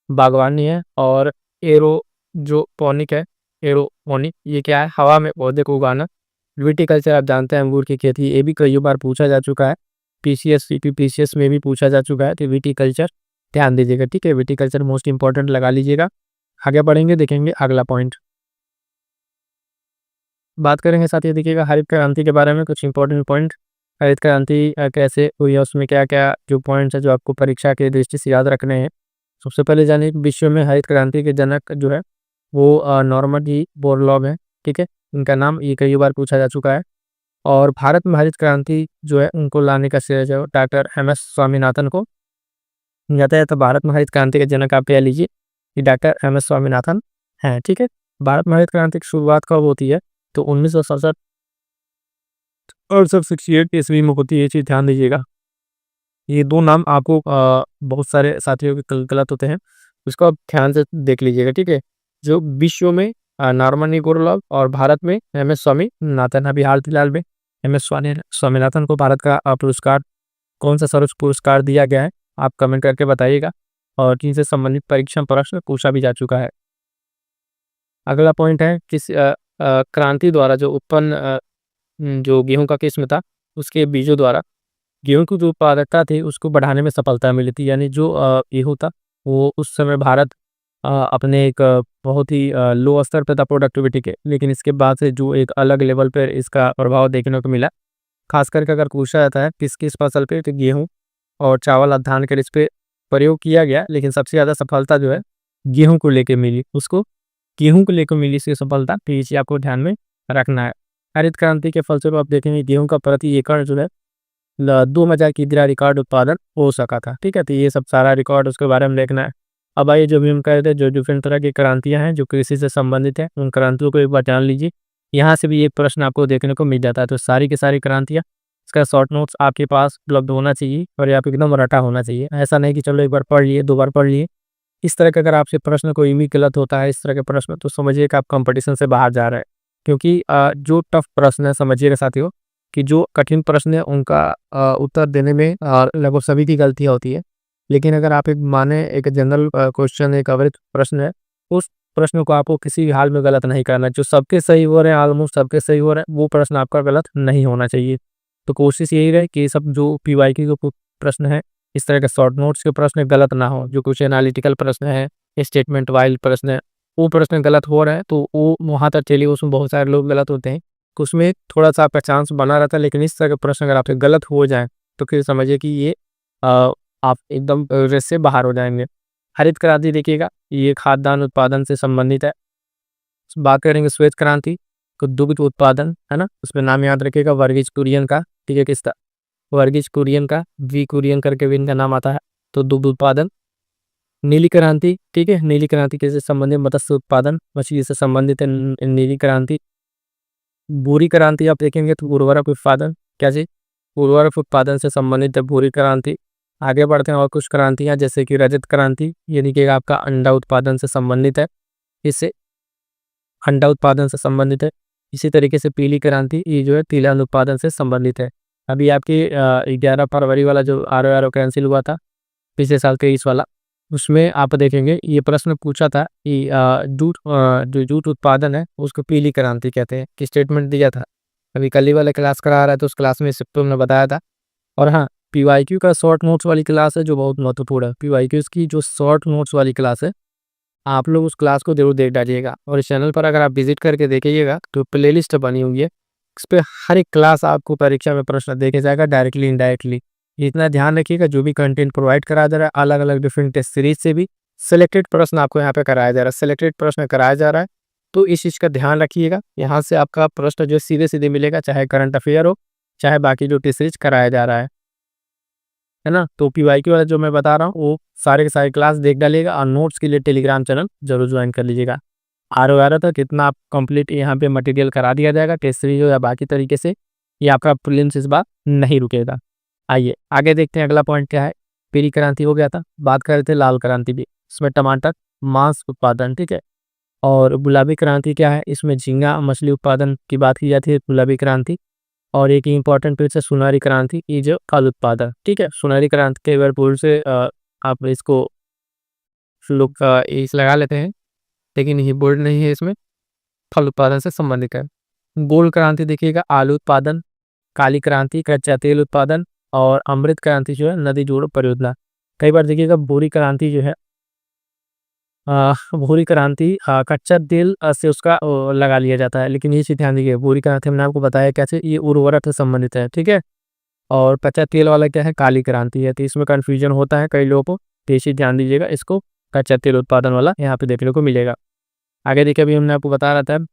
बागवानी है। और एरो जो पॉनिक है, एरोपोनिक, ये क्या है? हवा में पौधे को उगाना। विटिकल्चर आप जानते हैं अंगूर की खेती, ये भी कई बार पूछा जा चुका है, पीसीएस सीपीपीसीएस में भी पूछा जा चुका है। तो विटिकल्चर ध्यान दीजिएगा। ठीक है, विटिकल्चर मोस्ट इंपॉर्टेंट लगा लीजिएगा। आगे बढ़ेंगे, देखेंगे अगला पॉइंट, बात करेंगे साथ ही देखिएगा हरित क्रांति के बारे में कुछ इंपॉर्टेंट पॉइंट। हरित क्रांति कैसे हुई है, उसमें क्या क्या जो पॉइंट्स है जो आपको परीक्षा की दृष्टि से याद रखने हैं। सबसे पहले जानिए विश्व में हरित क्रांति के जनक जो है वो नॉर्मन जी बोरलॉग है। ठीक है, इनका नाम ये कई बार पूछा जा चुका है। और भारत में हरित क्रांति जो है उनको लाने का श्रेय जो डॉक्टर एम.एस. स्वामीनाथन को जाता है। तो भारत में हरित क्रांति के जनक आप कह लीजिए कि डॉक्टर एम.एस. स्वामीनाथन हैं। ठीक है, भारत में हरित क्रांति की शुरुआत कब होती है? तो 1967 और 68 ईस्वी में होती है। ये चीज़ ध्यान दीजिएगा। ये 2 नाम आपको बहुत सारे साथियों के गलत होते हैं, उसको आप ध्यान से देख लीजिएगा। ठीक है, जो विश्व में नॉर्मन बोरलॉग और भारत में एम.एस. स्वामीनाथन। अभी हाल फिलहाल में एम.एस. स्वामीनाथन को भारत का पुरस्कार, कौन सा सर्वोच्च पुरस्कार दिया गया है, आप कमेंट करके बताइएगा। और जिनसे संबंधित परीक्षा प्रश्न पूछा भी जा चुका है। अगला पॉइंट है किस क्रांति द्वारा जो उत्पन्न जो गेहूं का किस्म था उसके बीजों द्वारा गेहूं की जो उत्पादकता थी उसको बढ़ाने में सफलता मिली थी। यानी जो गेहूं था वो उस समय भारत अपने एक बहुत ही लो स्तर पर था प्रोडक्टिविटी के, लेकिन इसके बाद से जो एक अलग लेवल पर इसका प्रभाव देखने को मिला। खास करके अगर पूछा जाता है किस किस फसल पे, तो गेहूँ और चावल और धान के इस पे प्रयोग किया गया, लेकिन सबसे ज़्यादा सफलता जो है गेहूँ को लेके मिली, उसको गेहूँ को लेकर मिली इसकी सफलता। तो ये चीज़ आपको ध्यान में रखना है। हरित क्रांति के फलस्वरूप आप देखेंगे गेहूँ का प्रति एकड़ जो है 2000 किग्रा रिकॉर्ड उत्पादन हो सका था। ठीक है, तो ये सब सारा रिकॉर्ड उसके बारे में देखना है। अब आइए जो भी हम कह रहे थे, जो डिफरेंट तरह की क्रांतियाँ हैं जो कृषि से संबंधित हैं, उन क्रांतियों को एक बार जान लीजिए। यहाँ से भी एक प्रश्न आपको देखने को मिल जाता है। तो सारी की सारी क्रांतियाँ, इसका शॉर्ट नोट्स आपके पास उपलब्ध होना चाहिए और ये आप एकदम रटा होना चाहिए। ऐसा नहीं कि चलो एक बार पढ़ लिए, 2 बार पढ़ लिए। इस तरह का अगर आपसे प्रश्न कोई भी गलत होता है, इस तरह के प्रश्न, तो समझिए कि आप कॉम्पिटिशन से बाहर जा रहे हैं। क्योंकि जो टफ प्रश्न है, समझिएगा साथियों, कि जो कठिन प्रश्न है उनका उत्तर देने में लगभग सभी की गलतियाँ होती है। लेकिन अगर आप एक माने एक जनरल क्वेश्चन, एक एवरेज प्रश्न है, उस प्रश्न को आपको किसी भी हाल में गलत नहीं करना है। जो सबके सही हो रहे हैं, ऑलमोस्ट सबके सही हो रहे हैं, वो प्रश्न आपका गलत नहीं होना चाहिए। तो कोशिश यही रहे कि सब जो पीवाईक्यू के प्रश्न है, इस तरह के शॉर्ट नोट्स के प्रश्न गलत ना हो। जो कुछ एनालिटिकल प्रश्न है, स्टेटमेंट वाइज प्रश्न है, वो प्रश्न गलत हो रहे हैं तो वो वहाँ तक चलिए, उसमें बहुत सारे लोग गलत होते हैं, तो उसमें थोड़ा-सा आपका चांस बना रहता है। लेकिन इस तरह के प्रश्न अगर आपसे गलत हो जाएँ, तो फिर समझिए कि ये आप एकदम रेस से बाहर हो जाएँगे। हरित क्रांति देखिएगा, ये खाद्यान्न उत्पादन से संबंधित है। बात करेंगे श्वेत क्रांति, तो दुग्ध उत्पादन, है ना? उसमें नाम याद रखिएगा वर्गीज कुरियन का, ठीक है? किसका? वर्गीज कुरियन का, वी कुरियन करके भी इनका नाम आता है। तो दुग्ध उत्पादन। नीली क्रांति, ठीक है? नीली क्रांति किससे संबंधित? मत्स्य उत्पादन, मछली से संबंधित है नीली क्रांति। भूरी क्रांति आप देखेंगे तो उर्वरक उत्पादन, क्या चीज? उर्वरक उत्पादन से संबंधित है भूरी क्रांति। आगे बढ़ते हैं और कुछ क्रांतियां, जैसे कि रजत क्रांति, ये देखिएगा आपका अंडा उत्पादन से संबंधित है, इससे अंडा उत्पादन से संबंधित है। इसी तरीके से पीली क्रांति, ये जो है तिलहन उत्पादन से संबंधित है। अभी आपकी 11 फरवरी वाला जो RO कैंसिल हुआ था, पिछले साल 23 वाला, उसमें आप देखेंगे ये प्रश्न पूछा था कि जो जूट उत्पादन है उसको पीली क्रांति कहते हैं, कि स्टेटमेंट दिया था। अभी कल ही वाला क्लास करा रहा है तो उस क्लास में इस पे हमने बताया था। और हाँ, पीवाईक्यू का शॉर्ट नोट्स वाली क्लास है जो बहुत महत्वपूर्ण है। पीवाईक्यूज की जो शॉर्ट नोट्स वाली क्लास है, आप लोग उस क्लास को जरूर देख डालिएगा। और इस चैनल पर अगर आप विजिट करके देखिएगा तो प्लेलिस्ट बनी हुई है, इस पे हर एक क्लास आपको परीक्षा में प्रश्न देखे जाएगा, डायरेक्टली इनडायरेक्टली। इतना ध्यान रखिएगा, जो भी कंटेंट प्रोवाइड करा जा रहा है, अलग अलग डिफरेंट टेस्ट सीरीज से भी सिलेक्टेड प्रश्न आपको यहाँ पे कराया जा रहा है, सिलेक्टेड प्रश्न कराया जा रहा है। तो इस चीज़ का ध्यान रखिएगा, यहाँ से आपका प्रश्न जो सीधे सीधे मिलेगा, चाहे करंट अफेयर हो, चाहे बाकी जो टेस्ट सीरीज कराया जा रहा है ना? तो पीवाईक्यू वाला जो मैं बता रहा हूँ, वो सारे के सारे क्लास देख डालिएगा और नोट्स के लिए टेलीग्राम चैनल जरूर ज्वाइन कर लीजिएगा। RO तक इतना आप कंप्लीट यहाँ पे मटेरियल करा दिया जाएगा, टेस्ट सीरीज हो या बाकी तरीके से, ये आपका प्रीलिम्स इस बार नहीं रुकेगा। आइए आगे देखते हैं, अगला पॉइंट क्या है। पीली क्रांति हो गया था, बात कर रहे थे लाल क्रांति भी, इसमें टमाटर मांस उत्पादन, ठीक है। और गुलाबी क्रांति क्या है? इसमें झींगा मछली उत्पादन की बात की जाती है, गुलाबी क्रांति। और एक इंपॉर्टेंट पीरियड है सुनहरी क्रांति, ये जो फल उत्पादन, ठीक है। सुनहरी क्रांति के बार पूर्व से आप इसको लोग इस लगा लेते हैं, लेकिन ये बोर्ड नहीं है, इसमें फल उत्पादन से संबंधित है। गोल्ड क्रांति देखिएगा आलू उत्पादन, काली क्रांति कच्चा तेल उत्पादन, और अमृत क्रांति जो है नदी जोड़ो परियोजना। कई बार देखिएगा भूरी क्रांति जो है, भूरी क्रांति कच्चा तेल से उसका लगा लिया जाता है, लेकिन ये चीज़ ध्यान दीजिए, भूरी क्रांति मैंने आपको बताया कैसे, ये उर्वरक से संबंधित है, ठीक है। और कच्चा तेल वाला क्या है? काली क्रांति है। तो इसमें कन्फ्यूजन होता है कई लोगों को, तो ये चीज़ ध्यान दीजिएगा, इसको कच्चा तेल उत्पादन वाला यहाँ पे देखने को मिलेगा। आगे देखिए, अभी हमने आपको बता रहा था,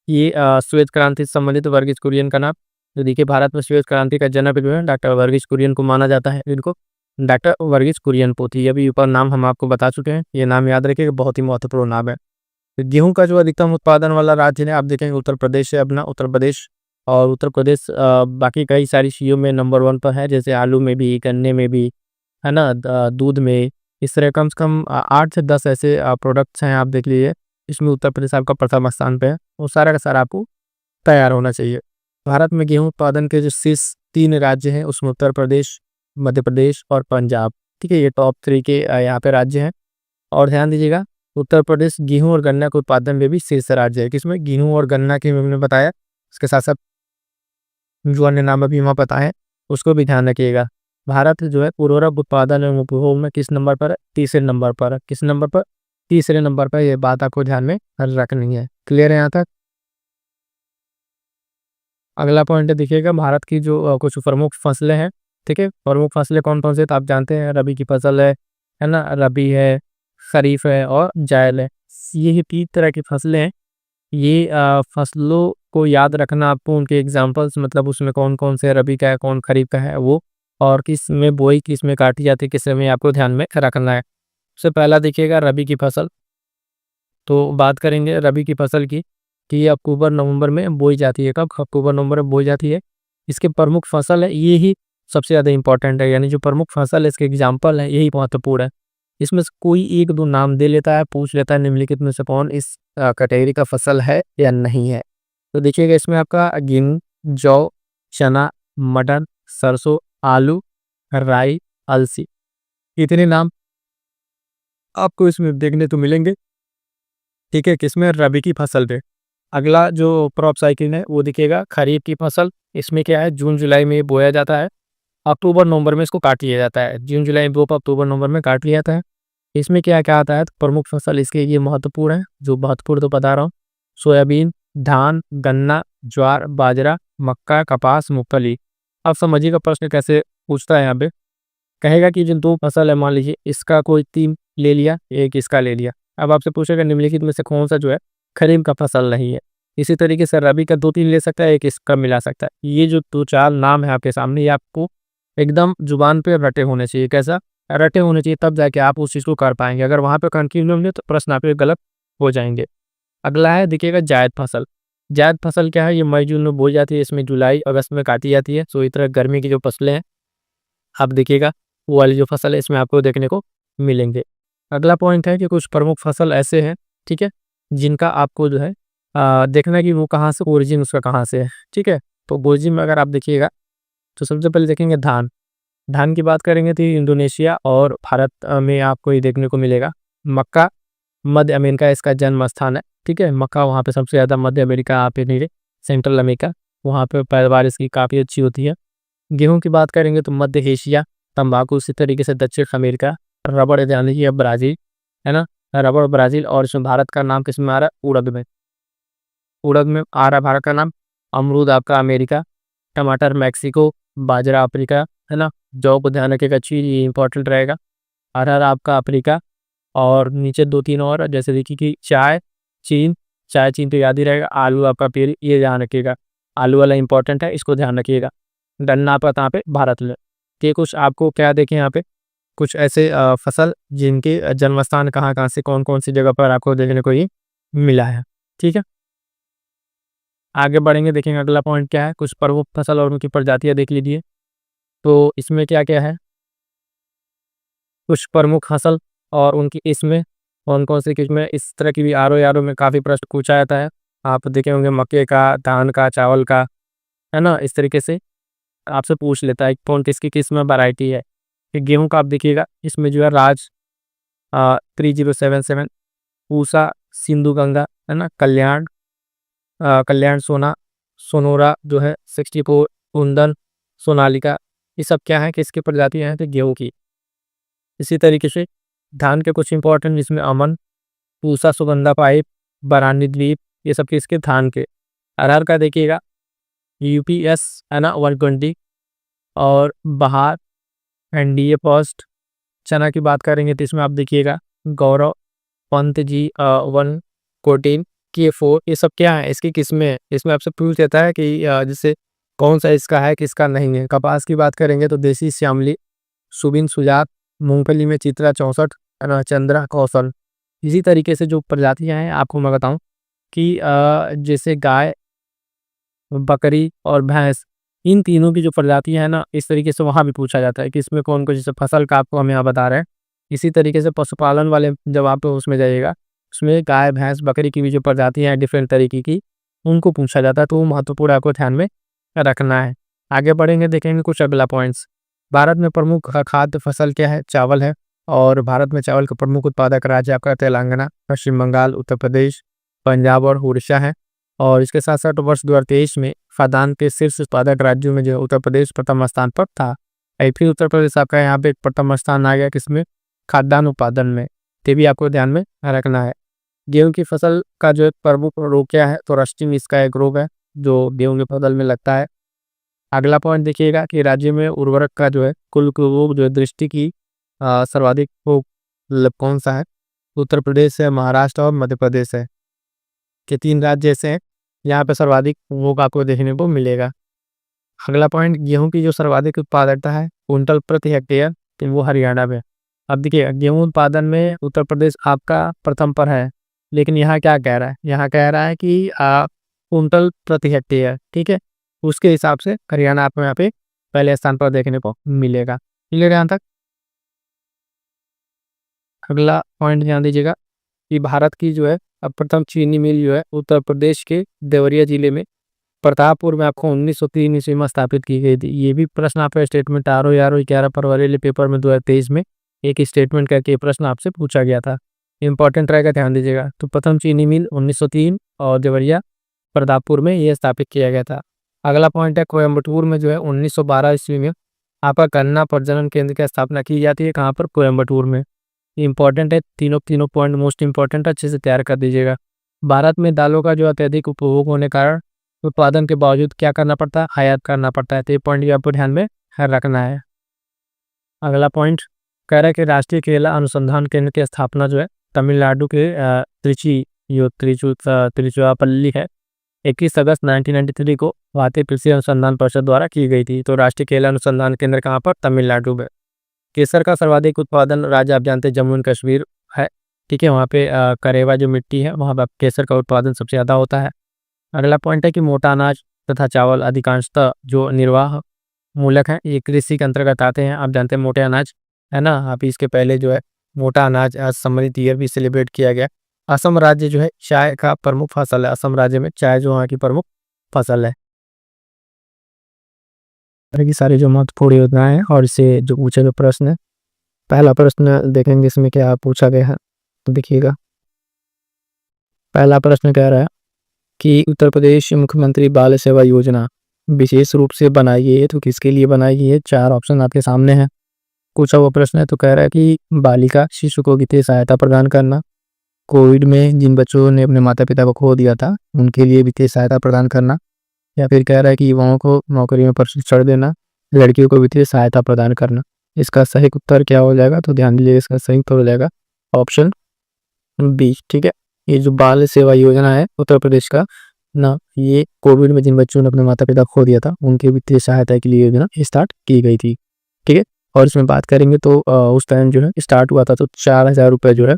ये श्वेत क्रांति से संबंधित वर्गीज कुरियन का नाम। तो देखिए, भारत में श्वेत क्रांति का जनक जो है डॉक्टर वर्गीज कुरियन को माना जाता है, इनको डॉक्टर वर्गीज कुरियन पोथी। अभी ऊपर नाम हम आपको बता चुके हैं, ये नाम याद रखिएगा, बहुत ही महत्वपूर्ण नाम है। तो गेहूं का जो अधिकतम उत्पादन वाला राज्य है, आप देखेंगे उत्तर प्रदेश है अपना, उत्तर प्रदेश। और उत्तर प्रदेश बाकी कई सारी चीज़ों में नंबर 1 पर है, जैसे आलू में भी, गन्ने में भी, है ना, दूध में। इस तरह कम से कम 8 से 10 ऐसे प्रोडक्ट्स हैं, आप देख लीजिए, इसमें उत्तर प्रदेश आपका प्रथम स्थान पे है। वो सारा का सारा आपको तैयार होना चाहिए। भारत में गेहूं उत्पादन के जो शीर्ष 3 राज्य हैं, उसमें उत्तर प्रदेश, मध्य प्रदेश और पंजाब, ठीक है। ये टॉप 3 के यहाँ पे राज्य हैं। और ध्यान दीजिएगा, उत्तर प्रदेश गेहूं और गन्ना के उत्पादन में भी शीर्ष राज्य है, किसमें? गेहूं और गन्ना की मैंने बताया, इसके साथ साथ जो अन्य नाम अभी वहाँ पता है, उसको भी ध्यान रखिएगा। भारत जो है उर्वरक उत्पादन एवं उपभोग में किस नंबर पर है? तीसरे नंबर पर है। किस नंबर पर? तीसरे नंबर पर। ये बात आपको ध्यान में रखनी है। क्लियर है यहाँ तक? अगला पॉइंट देखिएगा, भारत की जो कुछ प्रमुख फसलें हैं, ठीक है। प्रमुख फसलें कौन कौन से? तो आप जानते हैं, रबी की फसल है ना, रबी है, खरीफ है और जायद है। ये 3 तरह की फसलें हैं। ये फसलों को याद रखना आपको उनके एग्जाम्पल्स, मतलब उसमें कौन-कौन से रबी का है, कौन खरीफ का है वो, और किस में बोई, किस में काटी जाती है, किस में आपको ध्यान में रखना है। सबसे पहला देखिएगा रबी की फसल। तो बात करेंगे रबी की फसल की कि ये अक्टूबर-नवंबर में बोई जाती है। कब? अक्टूबर-नवंबर में बोई जाती है। इसके प्रमुख फसल है, ये ही सबसे ज़्यादा इम्पोर्टेंट है, यानी जो प्रमुख फसल है, इसके एग्जाम्पल है, यही महत्वपूर्ण है। इसमें से कोई 1-2 नाम दे लेता है, पूछ लेता है निम्नलिखित में से कौन इस कैटेगरी का फसल है या नहीं है। तो देखिएगा इसमें आपका गेहूँ, जौ, चना, मटर, सरसों, आलू, राई, अलसी, इतने नाम आपको इसमें देखने को मिलेंगे। ठीक है, किसमें? रबी की फसल पे। अगला जो क्रॉप साइकिल है वो देखिएगा खरीफ की फसल। इसमें क्या है, जून जुलाई में बोया जाता है, अक्टूबर नवंबर में इसको काट लिया जाता है। जून जुलाई में बो, अक्टूबर नवंबर में काट लिया जाता है। इसमें क्या क्या आता है, तो प्रमुख फसल इसके ये महत्वपूर्ण है, जो महत्वपूर्ण तो बता रहा हूँ। सोयाबीन, धान, गन्ना, ज्वार, बाजरा, मक्का, कपास, मूंगफली। अब समझिएगा प्रश्न कैसे पूछता है यहाँ पे। कहेगा कि जो 2 फसल है, मान लीजिए इसका कोई 3 ले लिया, एक इसका ले लिया। अब आपसे पूछेगा निम्नलिखित में से कौन-सा जो है खरीफ का फसल नहीं है। इसी तरीके से रबी का 2-3 ले सकता है, एक इसका मिला सकता है। ये जो 2-4 नाम है आपके सामने, ये आपको एकदम ज़ुबान पे रटे होने चाहिए। कैसा? रटे होने चाहिए, तब जाके आप उस चीज़ को कर पाएँगे। अगर वहाँ पे कन्फ्यूज़न होंगे तो प्रश्न आपके गलत हो जाएँगे। अगला है देखिएगा जायद फसल। जायद फसल क्या है? ये मई-जून में बोई जाती है, इसमें जुलाई-अगस्त में काटी जाती है। सो इस तरह गर्मी की जो फसलें हैं, आप देखिएगा वो वाली जो फसल है इसमें आपको देखने को मिलेंगे। अगला पॉइंट है कि कुछ प्रमुख फसल ऐसे हैं, ठीक है, जिनका आपको जो है देखना है कि वो कहाँ से ओरिजिन उसका कहाँ से है, ठीक है। तो ओरिजिन में अगर आप देखिएगा तो सबसे पहले देखेंगे धान। धान की बात करेंगे तो ये इंडोनेशिया और भारत में आपको ये देखने को मिलेगा। मक्का, मध्य अमेरिका इसका जन्म स्थान है, ठीक है। मक्का वहाँ पे सबसे ज़्यादा मध्य अमेरिका, आप नीचे सेंट्रल अमेरिका, वहाँ पे पैदावार इसकी काफ़ी अच्छी होती है। गेहूँ की बात करेंगे तो मध्य एशिया, तंबाकू इसी तरीके से दक्षिण अमेरिका, रबड़ ध्यान दीजिए ब्राज़ील, है ना? रबड़ ब्राज़ील, और इसमें भारत का नाम किसमें आ रहा है? उड़द में। उड़द में आ रहा है भारत का नाम। अमरूद आपका अमेरिका, टमाटर मैक्सिको, बाजरा अफ्रीका, है ना? जौ को ध्यान रखिएगा, चीज़ ये इंपॉर्टेंट रहेगा। अरहर आपका अफ्रीका, और नीचे 2-3 और जैसे देखिए कि चाय, चीन, चाय चीन तो याद ही रहेगा। आलू आपका पेड़, ये ध्यान रखिएगा, आलू वाला इंपॉर्टेंट है, इसको ध्यान रखिएगा। गन्ना आपका कहाँ पे? भारत में। तो ये कुछ आपको क्या देखें यहाँ पे, कुछ ऐसे फसल जिनके जन्म स्थान कहाँ-कहाँ से, कौन-कौन सी जगह पर आपको देखने को ये मिला है, ठीक है। आगे बढ़ेंगे, देखेंगे अगला पॉइंट क्या है, कुछ प्रमुख फसल और उनकी प्रजातियाँ देख लीजिए। तो इसमें क्या-क्या है, कुछ प्रमुख फसल और उनकी किस्में, कौन-कौन सी किस्में, इस तरह की भी आर-ओ-आर-ओ में काफ़ी प्रश्न पूछा जाता है। आप देखे होंगे मक्के का, धान का, चावल का, है ना? इस तरीके से आपसे पूछ लेता है कौन किसकी किस्म वैरायटी है। फिर गेहूँ का आप देखिएगा, इसमें जो है राज 3077, पूसा, सिंधु गंगा, है ना? कल्याण, कल्याण सोना, सोनोरा जो है 64, कुंदन, सोनालिका, ये सब क्या है, किसकी प्रजातियाँ हैं? तो गेहूँ की। इसी तरीके से धान के कुछ इंपॉर्टेंट, जिसमें अमन, पूसा, सुगंधा पाइप, बरानी द्वीप, ये सब किसके? धान के। अरहर का देखिएगा यूपीएस, है ना, 120, और बहार, एनडीए फर्स्ट। चना की बात करेंगे तो इसमें आप देखिएगा गौरव, पंत जी 114, के4, ये सब क्या है, इसकी किस्में हैं। इसमें आपसे पूछ लेता है कि जैसे कौन सा इसका है, किसका नहीं है। कपास की बात करेंगे तो देसी श्यामली, सुबिन सुजात, मूंगफली में चित्रा 64, है ना, चंद्रा कौशल। इसी तरीके से जो प्रजातियां हैं आपको मैं बताऊं कि जैसे गाय, बकरी और भैंस, इन तीनों की जो प्रजातियां हैं ना, इस तरीके से वहाँ भी पूछा जाता है कि इसमें कौन कौन, जैसे फसल का आपको हम यहाँ बता रहे हैं। इसी तरीके से पशुपालन वाले जब आप उसमें जाइएगा, उसमें गाय, भैंस, बकरी की भी जो प्रजातियां हैं डिफरेंट तरीके की, उनको पूछा जाता है। तो वो महत्वपूर्ण आपको ध्यान में रखना है। आगे बढ़ेंगे, देखेंगे कुछ अगला पॉइंट्स। भारत में प्रमुख खाद्य फसल क्या है? चावल है। और भारत में चावल का प्रमुख उत्पादक राज्य आपका तेलंगाना, पश्चिम बंगाल, उत्तर प्रदेश, पंजाब और उड़ीसा है। और इसके साथ साथ वर्ष 2023 में खाद्यान्न के शीर्ष उत्पादक राज्यों में जो है उत्तर प्रदेश प्रथम स्थान पर था। फिर उत्तर प्रदेश आपका यहाँ पे प्रथम स्थान आ गया किसमें? खाद्यान्न उत्पादन में। ये भी आपको ध्यान में रखना है। गेहूं की फसल का जो एक प्रमुख रोग क्या है? तो रस्टिंग इसका एक रोग है जो गेहूं की फसल में लगता है। अगला पॉइंट देखिएगा कि राज्य में उर्वरक का जो है कुल रोग जो है दृष्टि की सर्वाधिक रोग मतलब कौन सा है? उत्तर प्रदेश है, महाराष्ट्र और मध्य प्रदेश है, के 3 राज्य ऐसे हैं यहाँ पे सर्वाधिक उपभोग आपको देखने को मिलेगा। अगला पॉइंट, गेहूँ की जो सर्वाधिक उत्पादकता है क्विंटल प्रति हेक्टेयर, तो वो हरियाणा में। अब देखिए, गेहूँ उत्पादन में उत्तर प्रदेश आपका प्रथम पर है, लेकिन यहाँ क्या कह रहा है, यहाँ कह रहा है कि क्विंटल प्रति हेक्टेयर, ठीक है। उसके हिसाब से हरियाणा आपको यहाँ पे पहले स्थान पर देखने को मिलेगा। क्लियर है यहाँ तक? अगला पॉइंट ध्यान दीजिएगा कि भारत की जो है अब प्रथम चीनी मिल जो है उत्तर प्रदेश के देवरिया जिले में प्रतापपुर में आपको 1903 ईस्वी में स्थापित की गई थी। ये भी प्रश्न आपका स्टेटमेंट आर ओ 11 फरवरी वाले पेपर में 2023 में एक स्टेटमेंट करके ये प्रश्न आपसे पूछा गया था। इंपॉर्टेंट रहेगा, ध्यान दीजिएगा। तो प्रथम चीनी मिल 1903 और देवरिया प्रतापपुर में ये स्थापित किया गया था। अगला पॉइंट है, कोयम्बटूर में जो है 1912 ईस्वी में आपका गन्ना प्रजनन केंद्र की स्थापना की जाती है। कहाँ पर? कोयम्बटूर में। इंपॉर्टेंट है, तीनों पॉइंट मोस्ट इंपॉर्टेंट, अच्छे से तैयार कर दीजिएगा। भारत में दालों का जो अत्यधिक उपभोग होने के कारण उत्पादन के बावजूद क्या करना पड़ता है? आयात करना पड़ता है। तो ये पॉइंट भी आपको ध्यान में रखना है। अगला पॉइंट कह रहा है कि राष्ट्रीय केला अनुसंधान केंद्र की स्थापना जो है तमिलनाडु के तिरुचिरापल्ली है, 21 अगस्त 1993 को भारतीय कृषि अनुसंधान परिषद द्वारा की गई थी। तो राष्ट्रीय केला अनुसंधान केंद्र कहाँ पर? तमिलनाडु में। केसर का सर्वाधिक उत्पादन राज्य आप जानते हैं जम्मू एंड कश्मीर है, ठीक है। वहाँ पे करेवा जो मिट्टी है वहाँ पर केसर का उत्पादन सबसे ज़्यादा होता है। अगला पॉइंट है कि मोटा अनाज तथा चावल अधिकांशतः जो निर्वाह मूलक हैं, ये कृषि के अंतर्गत आते हैं। आप जानते हैं मोटे अनाज, है ना। आप इसके पहले जो है मोटा अनाज आज सम्मिलित ईयर भी सेलिब्रेट किया गया। असम राज्य जो है चाय का प्रमुख फसल है। असम राज्य में चाय जो वहाँ की प्रमुख फसल है। की सारी जो महत्वपूर्ण योजनाएं हैं और इसे जो पूछे गए प्रश्न है, पहला प्रश्न देखेंगे इसमें क्या पूछा गया है। तो देखिएगा, पहला प्रश्न कह रहा है कि उत्तर प्रदेश मुख्यमंत्री बाल सेवा योजना विशेष रूप से बनाई गई है, तो किसके लिए बनाई गई है? 4 ऑप्शन आपके सामने हैं। पूछा हुआ प्रश्न है, तो कह रहा है कि बालिका शिशु को वित्तीय सहायता प्रदान करना, कोविड में जिन बच्चों ने अपने माता पिता को खो दिया था उनके लिए वित्तीय सहायता प्रदान करना, या फिर कह रहा है कि युवाओं को नौकरी में प्रशिक्षण देना, लड़कियों को वित्तीय सहायता प्रदान करना। इसका सही उत्तर क्या हो जाएगा? तो ध्यान दीजिए, इसका सही उत्तर हो जाएगा ऑप्शन बी, ठीक है। ये जो बाल सेवा योजना है उत्तर प्रदेश का ना, ये कोविड में जिन बच्चों ने अपने माता पिता खो दिया था उनकी वित्तीय सहायता के लिए योजना स्टार्ट की गई थी, ठीक है। और इसमें बात करेंगे तो उस टाइम जो है स्टार्ट हुआ था तो 4,000 रुपये जो है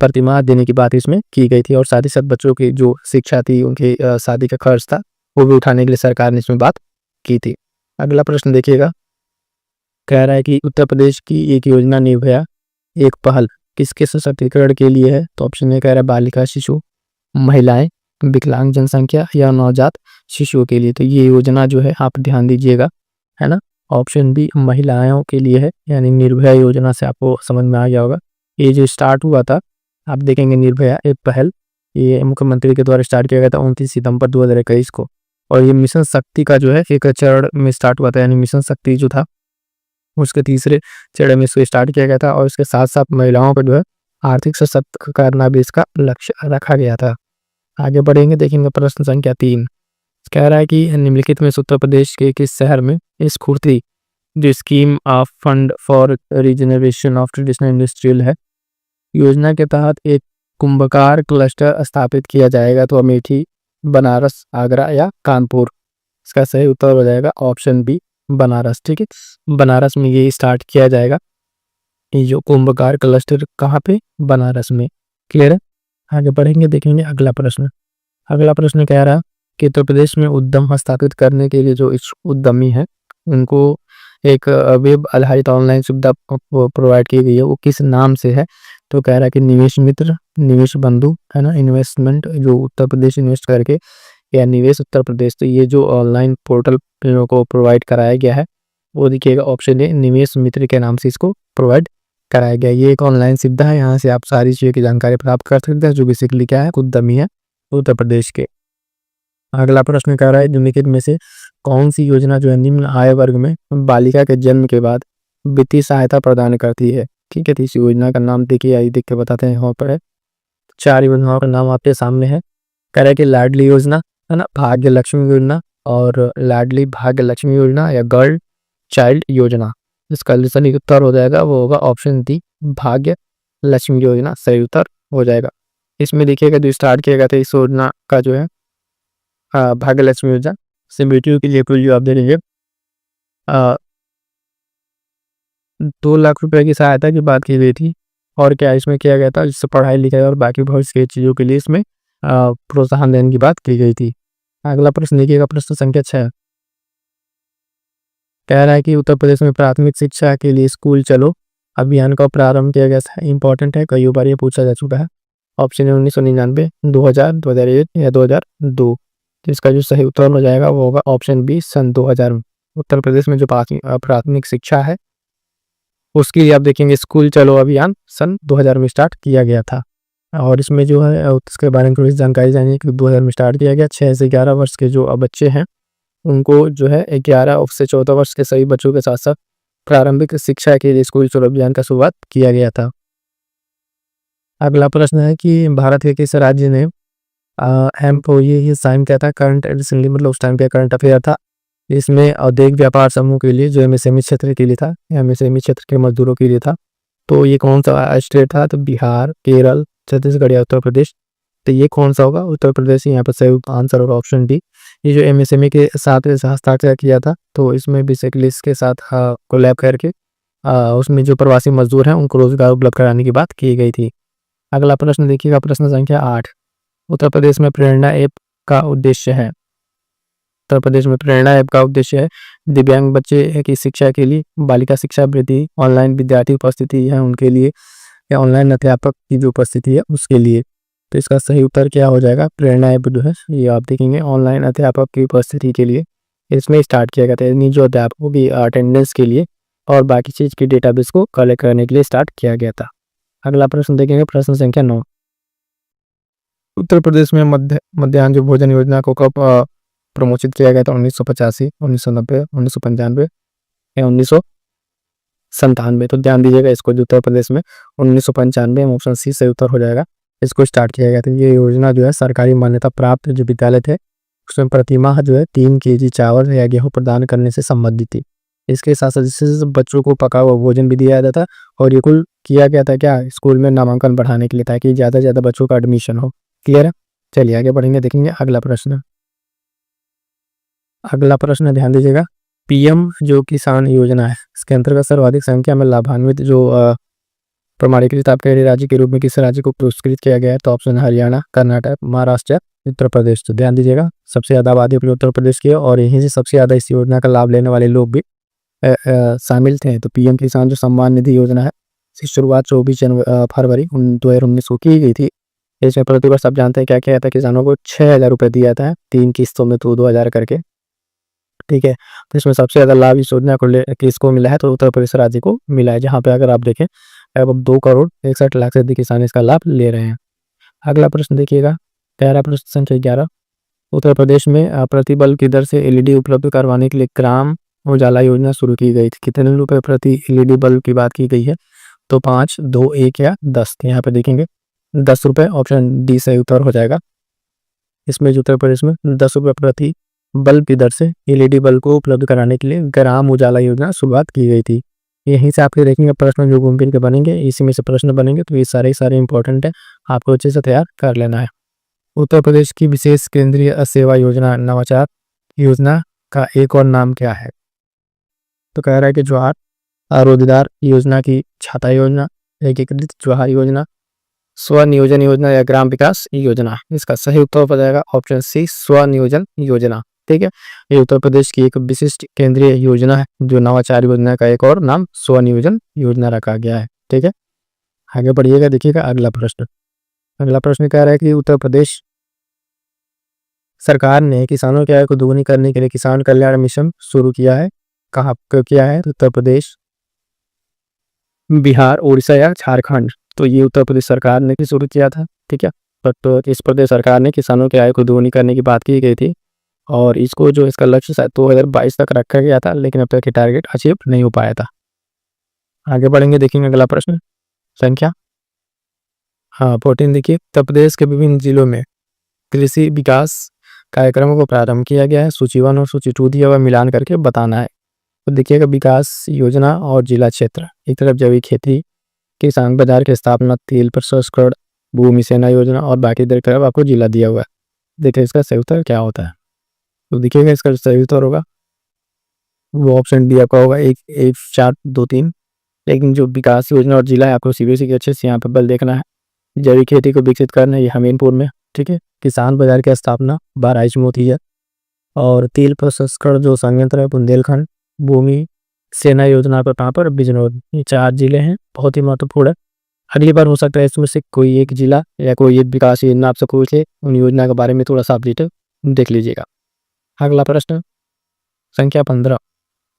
प्रतिमाह देने की बात इसमें की गई थी। और साथ ही साथ बच्चों की जो शिक्षा थी, उनकी शादी का खर्च था, वो भी उठाने के लिए सरकार ने इसमें बात की थी। अगला प्रश्न देखिएगा, कह रहा है कि उत्तर प्रदेश की एक योजना निर्भया एक पहल किसके सशक्तिकरण के लिए है? तो ऑप्शन ए कह रहा है बालिका शिशु, महिलाएं, विकलांग जनसंख्या या नवजात शिशुओं के लिए। तो ये योजना जो है आप ध्यान दीजिएगा, है ना, ऑप्शन बी महिलाओं के लिए है, यानी निर्भया योजना से आपको समझ में आ गया होगा। ये जो स्टार्ट हुआ था, आप देखेंगे निर्भया एक पहल, ये मुख्यमंत्री के द्वारा स्टार्ट किया गया था 29 सितंबर 2021 को। और ये मिशन शक्ति का जो है एक चरण में स्टार्ट हुआ था, यानी मिशन शक्ति जो था उसके तीसरे चरण में इसको स्टार्ट किया गया था। और इसके साथ साथ महिलाओं को जो है आर्थिक सशक्त करना भी इसका लक्ष्य रखा गया था। आगे बढ़ेंगे, देखेंगे प्रश्न संख्या 3। कह रहा है कि निम्नलिखित में से उत्तर प्रदेश के किस शहर में इस खुर्ती जो scheme of fund for regeneration of traditional industrial है योजना के तहत एक कुंभकार क्लस्टर स्थापित किया जाएगा? तो अमेठी, बनारस, आगरा या कानपुर। इसका सही उत्तर हो जाएगा ऑप्शन बी बनारस, ठीक है। बनारस में ये स्टार्ट किया जाएगा, ये जो कुंभकार क्लस्टर कहाँ पे? बनारस में। क्लियर है? आगे बढ़ेंगे, देखेंगे अगला प्रश्न। अगला प्रश्न कह रहा है कि उत्तर प्रदेश में उद्यम स्थापित करने के लिए जो इच्छुक उद्यमी है उनको एक वेब आधारित ऑनलाइन सुविधा प्रोवाइड की गई है, वो किस नाम से है? तो कह रहा है कि निवेश मित्र, निवेश बंधु, है ना, इन्वेस्टमेंट जो उत्तर प्रदेश इन्वेस्ट करके, या निवेश उत्तर प्रदेश। तो ये जो ऑनलाइन पोर्टल को प्रोवाइड कराया गया है वो देखिएगा ऑप्शन ए निवेश मित्र के नाम से इसको प्रोवाइड कराया गया। ये एक ऑनलाइन सुविधा है, यहाँ से आप सारी चीज़ों की जानकारी प्राप्त कर सकते हैं, जो बेसिकली क्या है, उद्यमी है उत्तर प्रदेश के। अगला प्रश्न कह रहा है निम्नलिखित में से कौन सी योजना जो है निम्न आय वर्ग में बालिका के जन्म के बाद वित्तीय सहायता प्रदान करती है? ठीक है, तो इस योजना का नाम देखिए, आई देख के बताते हैं। यहाँ पर है 4 योजनाओं का नाम आपके सामने है। कह रहा है कि लाडली योजना, है ना, भाग्य लक्ष्मी योजना, और लाडली भाग्य लक्ष्मी योजना, या गर्ल चाइल्ड योजना। इसका सही उत्तर हो जाएगा वो होगा ऑप्शन डी भाग्य लक्ष्मी योजना, सही उत्तर हो जाएगा। इसमें देखिएगा जो स्टार्ट किया गया था इस योजना का जो है भाग्यलक्ष्मी योजना से बेटियों के लिए कुल जवाब दे रही है 2 लाख रुपए की सहायता की बात की गई थी। और क्या इसमें किया गया था, जिससे पढ़ाई लिखाई और बाकी भविष्य की चीज़ों के लिए इसमें प्रोत्साहन देने की बात की गई थी। अगला प्रश्न देखिएगा, प्रश्न संख्या 6 कह रहा है कि उत्तर प्रदेश में प्राथमिक शिक्षा के लिए स्कूल चलो अभियान का प्रारंभ किया गया था। इंपॉर्टेंट है, कई बार ये पूछा जा चुका है। ऑप्शन है 1999, 2000, 2001 या 2002। तो इसका जो सही उत्तर हो जाएगा वो होगा ऑप्शन बी, सन 2000 में। उत्तर प्रदेश में जो प्राथमिक शिक्षा है उसके लिए आप देखेंगे स्कूल चलो अभियान सन 2000 में स्टार्ट किया गया था। और इसमें जो है उसके बारे में थोड़ी जानकारी जानिए कि 2000 में स्टार्ट किया गया। 6 से 11 वर्ष के जो बच्चे हैं उनको जो है 11 से 14 वर्ष के सभी बच्चों के साथ साथ प्रारंभिक शिक्षा के लिए स्कूल चलो अभियान का शुरुआत किया गया था। अगला प्रश्न है कि भारत के किस राज्य ने ये साइन किया था। करंट रिसेंटली मतलब उस टाइम का करंट अफेयर था। इसमें औद्योगिक व्यापार समूह के लिए जो एमएसएमई क्षेत्र के लिए था, एमएसएमई क्षेत्र के मजदूरों के लिए था। तो ये कौन सा स्टेट था, तो बिहार, केरल, छत्तीसगढ़ या उत्तर प्रदेश। तो ये कौन सा होगा, उत्तर प्रदेश। यहाँ पर सही आंसर होगा ऑप्शन डी। ये जो एमएसएमई के साथ हस्ताक्षर किया था, तो इसमें बेसिकली इसके साथ कोलैब करके उसमें जो प्रवासी मजदूर हैं उनको रोजगार उपलब्ध कराने की बात की गई थी। अगला प्रश्न देखिएगा, प्रश्न संख्या 8 उत्तर प्रदेश में प्रेरणा ऐप का उद्देश्य है। उत्तर प्रदेश में प्रेरणा ऐप का उद्देश्य है दिव्यांग बच्चे की शिक्षा के लिए, बालिका शिक्षा वृद्धि, ऑनलाइन विद्यार्थी उपस्थिति है उनके लिए, या ऑनलाइन अध्यापक की जो उपस्थिति है उसके लिए। तो इसका सही उत्तर क्या हो जाएगा, प्रेरणा ऐप जो है ये आप देखेंगे ऑनलाइन अध्यापक की उपस्थिति के लिए इसमें स्टार्ट किया गया था। यानी जो अध्यापकों की अटेंडेंस के लिए और बाकी चीज़ की डेटाबेस को कलेक्ट करने के लिए स्टार्ट किया गया था। अगला प्रश्न देखेंगे, प्रश्न संख्या 9 उत्तर प्रदेश में मध्याह्न जो भोजन योजना को कब प्रमोचित किया गया था। 1985, 1990, 1995 या 1997। तो ध्यान दीजिएगा इसको, जो उत्तर प्रदेश में 1995 में ऑप्शन सी सही उत्तर हो जाएगा। इसको स्टार्ट किया गया था। ये योजना जो है सरकारी मान्यता प्राप्त जो विद्यालय थे उसमें प्रतिमाह जो है 3 केजी चावल या गेहूँ प्रदान करने से संबंधित थी। इसके साथ साथ जिससे बच्चों को पका हुआ भोजन भी दिया जाता था। और ये कुल किया गया था क्या, स्कूल में नामांकन बढ़ाने के लिए, ताकि ज़्यादा से ज़्यादा बच्चों का एडमिशन हो। क्लियर है, चलिए आगे बढ़ेंगे, देखेंगे अगला प्रश्न। अगला प्रश्न ध्यान दीजिएगा, पीएम जो किसान योजना है इसके अंतर्गत सर्वाधिक संख्या में लाभान्वित जो प्रमाणीकृत आपके राज्य के रूप में किस राज्य को पुरस्कृत किया गया है। तो ऑप्शन हरियाणा, कर्नाटक, महाराष्ट्र, उत्तर प्रदेश। तो ध्यान दीजिएगा सबसे ज़्यादा आबादी अपने उत्तर प्रदेश की है और यहीं से सबसे ज़्यादा इस योजना का लाभ लेने वाले लोग भी शामिल थे। तो पीएम किसान जो सम्मान निधि योजना है इसकी शुरुआत 24 फरवरी 2019 को की गई थी। इसमें प्रतिवर्ष आप जानते हैं क्या किया था, किसानों को 6,000 रुपये दिया था 3 किस्तों में, तो 2,000 करके। ठीक है, तो इसमें सबसे ज़्यादा लाभ इस योजना को किसको मिला है, तो उत्तर प्रदेश राज्य को मिला है, जहाँ पे अगर आप देखें अब 2,61,00,000 से अधिक किसान इसका लाभ ले रहे हैं। अगला प्रश्न देखिएगा, 11 प्रश्न संख्या 11 उत्तर प्रदेश में प्रति बल्ब की दर से एलईडी उपलब्ध करवाने के लिए ग्राम उजाला योजना शुरू की गई थी। कितने रुपए प्रति एलईडी बल्ब की बात की गई है, तो 5, 2, 1 या 10। यहाँ पे देखेंगे 10 रुपये, ऑप्शन डी सही उत्तर हो जाएगा। इसमें जो उत्तर प्रदेश में 10 रुपये प्रति बल्ब की दर से एलईडी बल्ब को उपलब्ध कराने के लिए ग्राम उजाला योजना शुरुआत की गई थी। यहीं से आपके देखेंगे प्रश्न जो घूम फिर के बनेंगे, इसी में से प्रश्न बनेंगे। तो ये सारे इंपॉर्टेंट है, आपको अच्छे से तैयार कर लेना है। उत्तर प्रदेश की विशेष केंद्रीय सेवा योजना नवाचार योजना का एक और नाम क्या है। तो कह रहा है कि ज्वार रोजगार योजना की छाता योजना, एकीकृत ज्वार योजना, स्वनियोजन योजना या ग्राम विकास योजना। इसका सही उत्तर हो जाएगा ऑप्शन सी, स्वनियोजन योजना। ठीक है, ये उत्तर प्रदेश की एक विशिष्ट केंद्रीय योजना है जो नवाचार योजना का एक और नाम स्वनियोजन योजना रखा गया है। ठीक है, आगे बढ़िएगा, देखिएगा अगला प्रश्न। अगला प्रश्न कह रहा है कि उत्तर प्रदेश सरकार ने किसानों की आय को दोगुनी करने के लिए किसान कल्याण मिशन शुरू किया है। कहाँ किया है, तो उत्तर प्रदेश, बिहार, उड़ीसा या झारखंड। तो ये उत्तर प्रदेश सरकार ने भी शुरू किया था। ठीक है, तो इस प्रदेश सरकार ने किसानों की आय को दोगुनी करने की बात की गई थी और इसको जो इसका लक्ष्य शायद 2022 तक रखा गया था, लेकिन अब तक ये टारगेट अचीव नहीं हो पाया था। आगे बढ़ेंगे, देखेंगे अगला प्रश्न संख्या 14। देखिए, उत्तर प्रदेश के विभिन्न जिलों में कृषि विकास कार्यक्रमों को प्रारंभ किया गया है। सूची 1 और सूची 2 दिया हुआ मिलान करके बताना है। तो देखिएगा, विकास योजना और जिला क्षेत्र, एक तरफ जैविक खेती, किसान बाजार की स्थापना, तेल प्रसंस्करण, भूमि सेना योजना और बाकी तरफ आपको जिला दिया हुआ है। देखिए इसका सही उत्तर क्या होता है। तो देखिएगा इसका जो सही उत्तर होगा वो ऑप्शन डी आपका होगा, 1 4 2 3। लेकिन जो विकास योजना और जिला है आपको सीबीएसई के अच्छे से यहाँ पर बल देखना है। जैविक खेती को विकसित करना है, ये हमीरपुर में, ठीक है। किसान बाजार की स्थापना बहराइच में होती है। और तेल प्रसंस्करण जो संयंत्र है बुंदेलखंड। भूमि सेना योजना पर कहाँ पर, बिजनौर। ये 4 जिले हैं, बहुत ही महत्वपूर्ण है। अगली बार हो सकता है इसमें से कोई एक जिला या कोई एक विकास योजना आपसे पूछे, उन योजना के बारे में थोड़ा सा आप डिटेल देख लीजिएगा। अगला प्रश्न संख्या 15,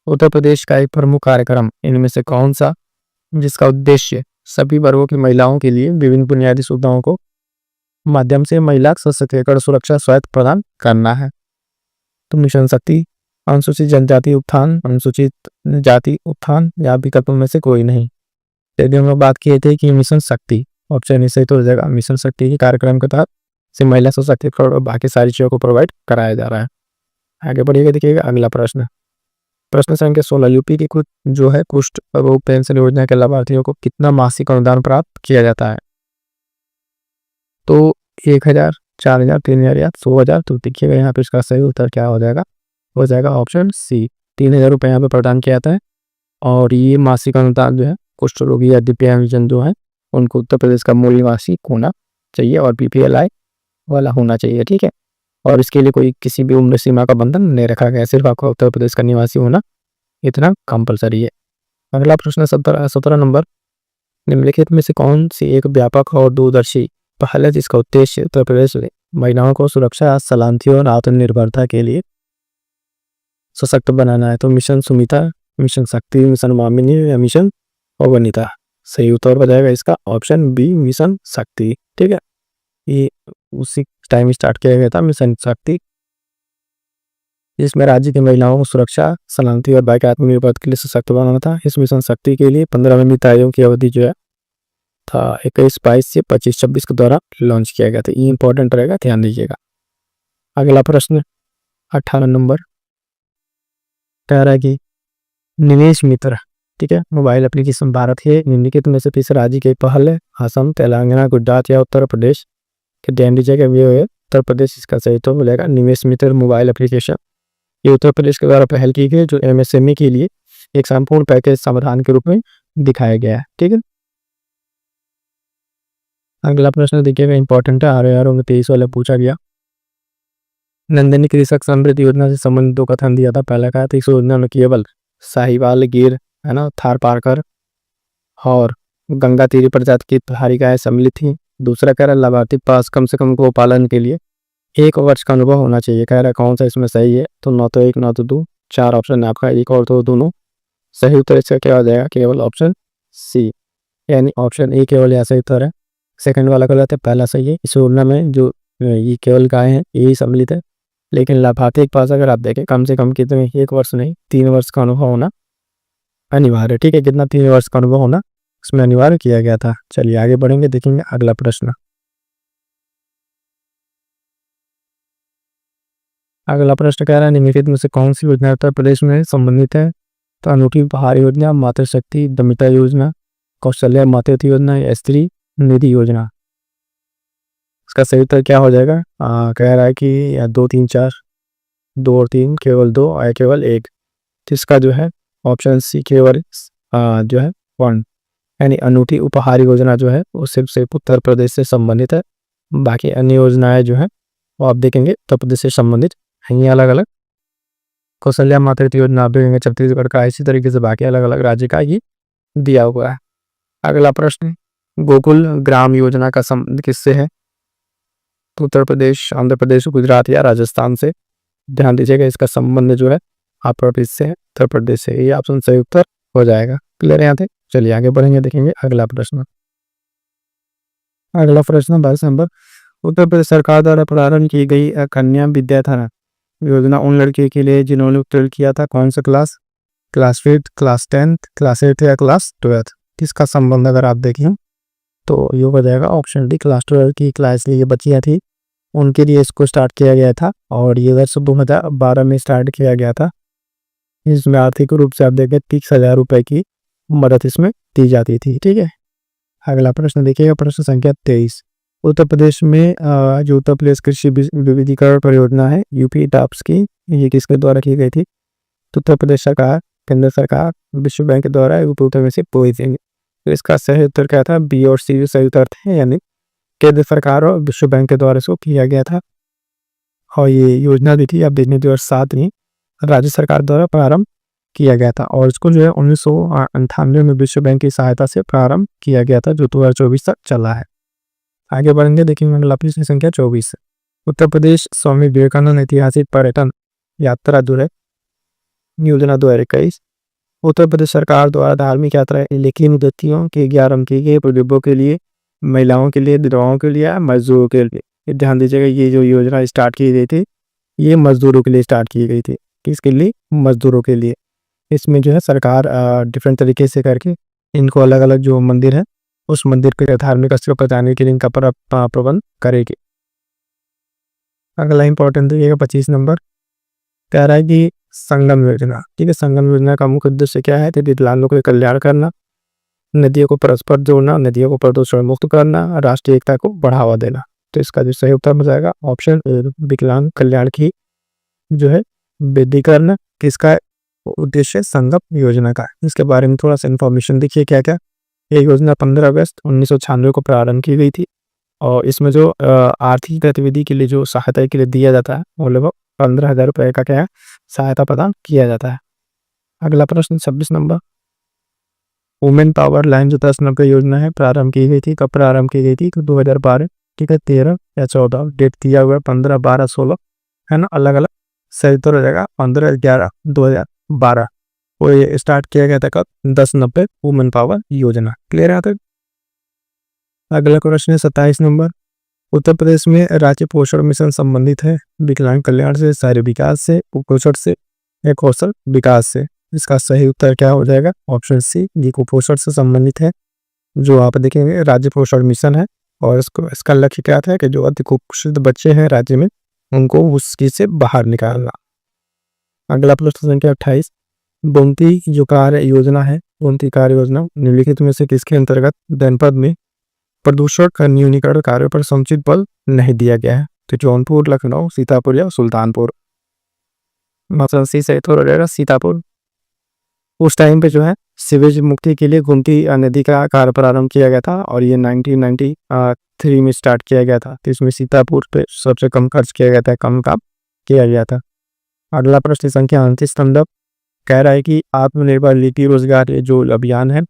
उत्तर प्रदेश का एक प्रमुख कार्यक्रम इनमें से कौन सा जिसका उद्देश्य सभी वर्गों की महिलाओं के लिए विभिन्न बुनियादी सुविधाओं को माध्यम से महिला सशक्तिकरण सुरक्षा स्वायत्त प्रदान करना है। तो मिशन शक्ति, अनुसूचित जनजाति उत्थान, अनुसूचित जाति उत्थान, या विकल्पों में से कोई नहीं। यदि हम लोग बात किए थे कि मिशन शक्ति, ऑप्शन सही तो हो जाएगा। मिशन शक्ति के कार्यक्रम के तहत से महिला सशक्तिकरण और बाकी सारी चीजों को प्रोवाइड कराया जा रहा है। आगे बढ़िएगा, देखिएगा अगला प्रश्न। प्रश्न संख्या 16, यूपी की कुछ जो है कुष्ठ रोग पेंशन योजना के लाभार्थियों को कितना मासिक अनुदान प्राप्त किया जाता है? तो 1000, 4000, 3000 या 100,000। तो देखिएगा यहाँ पे इसका सही उत्तर क्या हो जाएगा ऑप्शन सी, 3000 रुपये यहाँ पे प्रदान किया जाता है। और ये मासिक अनुदान जो है कुष्ठ रोगी या दिव्यांगजन जो है उनको उत्तर प्रदेश का मूल निवासी होना चाहिए और बीपीएलआई वाला होना चाहिए, ठीक है। और इसके लिए कोई किसी भी उम्र सीमा का बंधन नहीं रखा गया, सिर्फ आपका उत्तर प्रदेश का निवासी होना इतना कंपलसरी है। अगला प्रश्न 17 नंबर, निम्नलिखित में से कौन सी एक व्यापक और दूरदर्शी पहल है जिसका उद्देश्य उत्तर प्रदेश में महिलाओं को सुरक्षा, सलामती और आत्मनिर्भरता के लिए सशक्त बनाना है? तो मिशन सुमिता, मिशन शक्ति, मिशन मामिनी या मिशन अवनीता। सही उत्तर हो जाएगा इसका ऑप्शन बी, मिशन शक्ति, ठीक है। ये उसी टाइम स्टार्ट किया गया था मिशन शक्ति, जिसमें राज्य की महिलाओं को सुरक्षा, सलामती और बाकी आत्मनिर्भरता के लिए सशक्त बनाना था। इस मिशन शक्ति के लिए 15 मिनट आयोग की अवधि जो है था 21-22 से 25-26 के द्वारा लॉन्च किया गया था। ये इंपॉर्टेंट रहेगा, ध्यान दीजिएगा। अगला प्रश्न 18 नंबर कह रहा है कि निवेश मित्र, ठीक है, मोबाइल एप्लीकेशन भारत के निम्नलिखित में से किस राज्य की पहल है? असम, तेलंगाना, गुजरात या उत्तर प्रदेश? के ध्यान दीजिएगा ये है उत्तर प्रदेश, इसका सही तो मिलेगा। निवेश मित्र मोबाइल एप्लीकेशन ये उत्तर प्रदेश के द्वारा पहल की गई, जो एमएसएमई के लिए एक संपूर्ण पैकेज समाधान के रूप में दिखाया गया है, ठीक है। अगला प्रश्न देखिएगा इंपॉर्टेंट है, RAR 23 वाला पूछा गया। नंदनी कृषक समृद्धि योजना से संबंधित 2 कथन दिया था। पहला कहा था इस योजना में केवल साहिवाल, गिर, है ना, थारपारकर और गंगा तीरी प्रजाति की पहाड़ी गाय सम्मिलित थी। दूसरा कह रहा है लाभार्थी पास कम से कम गोपालन के लिए 1 वर्ष का अनुभव होना चाहिए। कह रहा है कौन सा इसमें सही है? तो न तो 1 न तो 2, 4 ऑप्शन है आपका, एक और तो दोनों। सही उत्तर इसका क्या हो जाएगा? केवल ऑप्शन सी, यानी ऑप्शन ए केवल यह सही उत्तर है, सेकंड वाला गलत है, पहला सही है। इस योजना में जो ये केवल गाय हैं यही सम्मिलित है, लेकिन लाभार्थी के पास अगर आप देखें कम से कम कितने 1 वर्ष नहीं 3 वर्ष का अनुभव होना अनिवार्य, ठीक है। कितना? 3 वर्ष का अनुभव होना इसमें अनिवार्य किया गया था। चलिए आगे बढ़ेंगे, देखेंगे अगला प्रश्न। अगला प्रश्न कह रहा है निम्नलिखित में से कौन सी योजना उत्तर प्रदेश में संबंधित है? तो अनूठी उपहार योजना, मातृशक्ति दमिता योजना, कौशल्या मातृत्व योजना या स्त्री निधि योजना। इसका सही उत्तर क्या हो जाएगा? कह रहा है कि 2 3 4, 2 और 3, केवल 2 और केवल 1। इसका जो है ऑप्शन सी केवल जो है 1, यानी अनूठी उपहार योजना जो है वो सिर्फ उत्तर प्रदेश से संबंधित है। बाकी अन्य योजनाएं जो है वो आप देखेंगे उत्तर प्रदेश से संबंधित हैं अलग अलग। कौशल्या मातृत्व योजना आप देखेंगे छत्तीसगढ़ का, इसी तरीके से बाकी अलग अलग राज्य का ये दिया हुआ है। अगला प्रश्न, गोकुल ग्राम योजना का संबंध किससे है? तो उत्तर प्रदेश, आंध्र प्रदेश, गुजरात या राजस्थान से? ध्यान दीजिएगा इसका संबंध जो है आंध्र प्रदेश से है, उत्तर प्रदेश से। ये ऑप्शन सही उत्तर हो जाएगा। क्लियर है यहाँ थे? चलिए आगे बढ़ेंगे, देखेंगे अगला प्रश्न। अगला प्रश्न 22 नंबर, उत्तर प्रदेश सरकार द्वारा प्रारंभ की गई कन्या विद्याधर योजना उन लड़कियों के लिए जिन्होंने उत्तीर्ण किया था कौन सा क्लास? क्लास 5, क्लास 10, क्लास 8 या क्लास 12? किसका संबंध अगर आप देखें तो ये हो जाएगा ऑप्शन डी, क्लास 12 की क्लास ये बच्चियाँ थी उनके लिए इसको स्टार्ट किया गया था और ये वर्ष 2012 में स्टार्ट किया गया था। इसमें आर्थिक रूप से आप देखें 30,000 रुपये की मदद इसमें दी जाती थी, ठीक है। अगला प्रश्न देखिएगा, प्रश्न संख्या 23, उत्तर प्रदेश में जो उत्तर प्रदेश कृषि विविधीकरण परियोजना है यूपी टाप्स की, ये किसके द्वारा की गई थी? तो उत्तर प्रदेश सरकार, केंद्र सरकार, विश्व बैंक के द्वारा उत्तर में से कोई देंगे। तो इसका सही उत्तर क्या था? बी और सी सही उत्तर थे, यानी केंद्र सरकार और विश्व बैंक के द्वारा इसको किया गया था। और ये योजना भी थी, आप देखने 2007 में राज्य सरकार द्वारा प्रारंभ किया गया था और इसको जो है 1998 में विश्व बैंक की सहायता से प्रारंभ किया गया था, जो 2024 तक चला है। आगे बढ़ेंगे, देखेंगे अगला प्रश्न संख्या 24। उत्तर प्रदेश स्वामी विवेकानंद ऐतिहासिक पर्यटन यात्रा जो है योजना 2021 उत्तर प्रदेश सरकार द्वारा धार्मिक यात्रा लेकिन व्यक्तियों के 11 के बुजुर्गों के लिए, महिलाओं के लिए, विधवाओं के लिए, मजदूरों के लिए। ध्यान दीजिएगा, ये जो योजना स्टार्ट की गई थी ये मजदूरों के लिए स्टार्ट की गई थी। किसके लिए? मजदूरों के लिए। इसमें जो है सरकार डिफरेंट तरीके से करके इनको अलग अलग जो मंदिर है उस मंदिर के धार्मिक स्थल पर जाने के लिए इनका प्रबंध करेगी। अगला इंपॉर्टेंट देखिएगा 25 नंबर, कह रहा है कि संगम योजना। ठीक है, संगम योजना का मुख्य उद्देश्य क्या है? तो विकलांगों का कल्याण करना, नदियों को परस्पर जोड़ना, नदियों को प्रदूषण मुक्त करना, राष्ट्रीय एकता को बढ़ावा देना। तो इसका जो सही उत्तर हो जाएगा ऑप्शन विकलांग कल्याण की जो है वृद्धि करना। किसका उद्देश्य? संगम योजना का। इसके बारे में थोड़ा सा इंफॉर्मेशन देखिए क्या क्या। ये योजना 15 अगस्त 1996 को प्रारंभ की गई थी और इसमें जो आर्थिक गतिविधि के लिए जो सहायता के लिए दिया जाता है वो लगभग 15,000 रुपये का क्या है सहायता प्रदान किया जाता है। अगला प्रश्न 26 नंबर, वुमेन पावर लाइन जो 10 नंबर योजना है प्रारंभ की गई थी। कब प्रारंभ की गई थी? तो 2012, ठीक है, 13 या 14 डेट दिया हुआ है, 15, 12, 16 है ना, अलग अलग। सही उत्तर हो जाएगा 15/11/2012 वो ये स्टार्ट किया गया था। कब? 10 नंबर वुमेन पावर योजना। क्लियर है तक? अगला क्वेश्चन है 27 नंबर, उत्तर प्रदेश में राज्य पोषण मिशन संबंधित है विकलांग कल्याण से, शहरी विकास से, कुपोषण से या कौशल विकास से। इसका सही उत्तर क्या हो जाएगा? ऑप्शन सी, ये कुपोषण से संबंधित है। जो आप देखेंगे राज्य पोषण मिशन है और इसका लक्ष्य क्या था कि जो अति कुपोषित बच्चे हैं राज्य में उनको उसकी से बाहर निकालना। अगला प्रश्न संख्या 28, गोमती जो कार्य योजना है, गोमती कार्य योजना निम्नलिखित में से किसके अंतर्गत जनपद में प्रदूषण का न्यूनीकरण कार्यों पर समुचित बल नहीं दिया गया है? तो जौनपुर, लखनऊ, सीतापुर या सुल्तानपुर। मतलब सी सही तो रहेगा सीतापुर। उस टाइम पे जो है सीवेज मुक्ति के लिए गोमती नदी का कार्य प्रारंभ किया गया था और ये 1993 में स्टार्ट किया गया था। तो इसमें सीतापुर पे सबसे कम खर्च किया गया था, कम काम किया गया था। अगला प्रश्न संख्या 29 नंबर, कह रहा है कि आत्मनिर्भर लिपि रोजगार ये जो अभियान है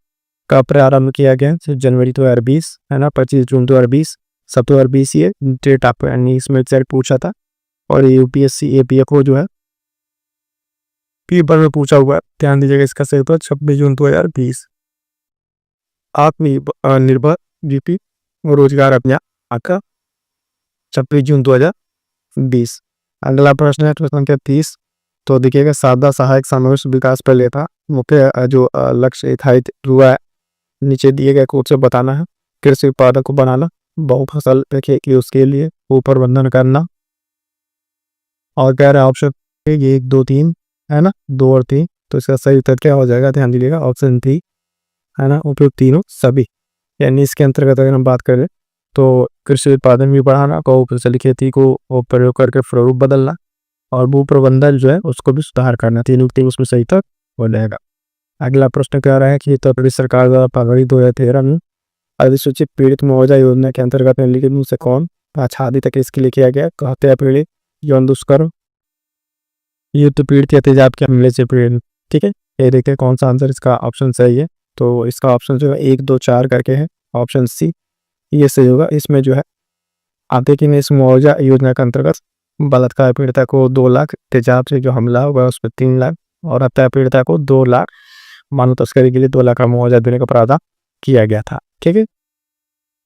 कब प्रारंभ किया गया? जनवरी 2020 है ना, 25 जून 2020, सब 2020 ये डेट आपको इसमें एग्जैक्ट पूछा था। और यूपीएससी एपीएफओ जो है पेपर में पूछा हुआ है, ध्यान दीजिएगा। इसका सही उत्तर 26 जून 2020 आत्मनिर्भर लिपि रोजगार अभियान आपका 26 जून 2020। अगला प्रश्न है प्रश्न संख्या 30, तो देखिएगा सादा सहायक समावेश विकास पर लेता मुख्य जो लक्ष्य निर्धारित हुआ है नीचे दिए गए कोड से बताना है। कृषि उत्पादक को बनाना, बहुफसल खेती उसके लिए प्रबंधन करना। और कह रहा है ऑप्शन 1, 2, 3 है ना, 2 और 3। तो इसका सही उत्तर क्या हो जाएगा? ध्यान दीजिएगा ऑप्शन 3 है ना, उपयुक्त तीनों सभी। यानी इसके अंतर्गत अगर हम बात करें तो कृषि उत्पादन भी बढ़ाना, बहुफसली खेती को प्रयोग करके स्वरूप बदलना और भू प्रबंधन जो है उसको भी सुधार करना। तीनों उसमें सही तक हो जाएगा। अगला प्रश्न कह रहा है कि उत्तर प्रदेश सरकार द्वारा फरवरी 2013 में अधिसूचित पीड़ित मुआवजा योजना के अंतर्गत निम्नलिखित में से कौन आच्छादित तक इसके लिए किया गया? हत्या पीड़ित, यौन दुष्कर्म, युद्ध पीड़ित या तेजाब के हमले से पीड़ित। ठीक है, ये देखिए कौन सा आंसर इसका ऑप्शन सही है। तो इसका ऑप्शन जो है 1, 2, 4 करके है, ऑप्शन सी ये सही होगा। इसमें जो है आप देखेंगे इस मुआवजा योजना के अंतर्गत बलात्कार पीड़िता को 2 लाख, तेजाब से जो हमला हुआ उस पर 3 लाख और हत्या पीड़िता को 2 लाख, मानव तस्करी के लिए 2 लाख का मुआवजा देने का प्रावधान किया गया था। ठीक है,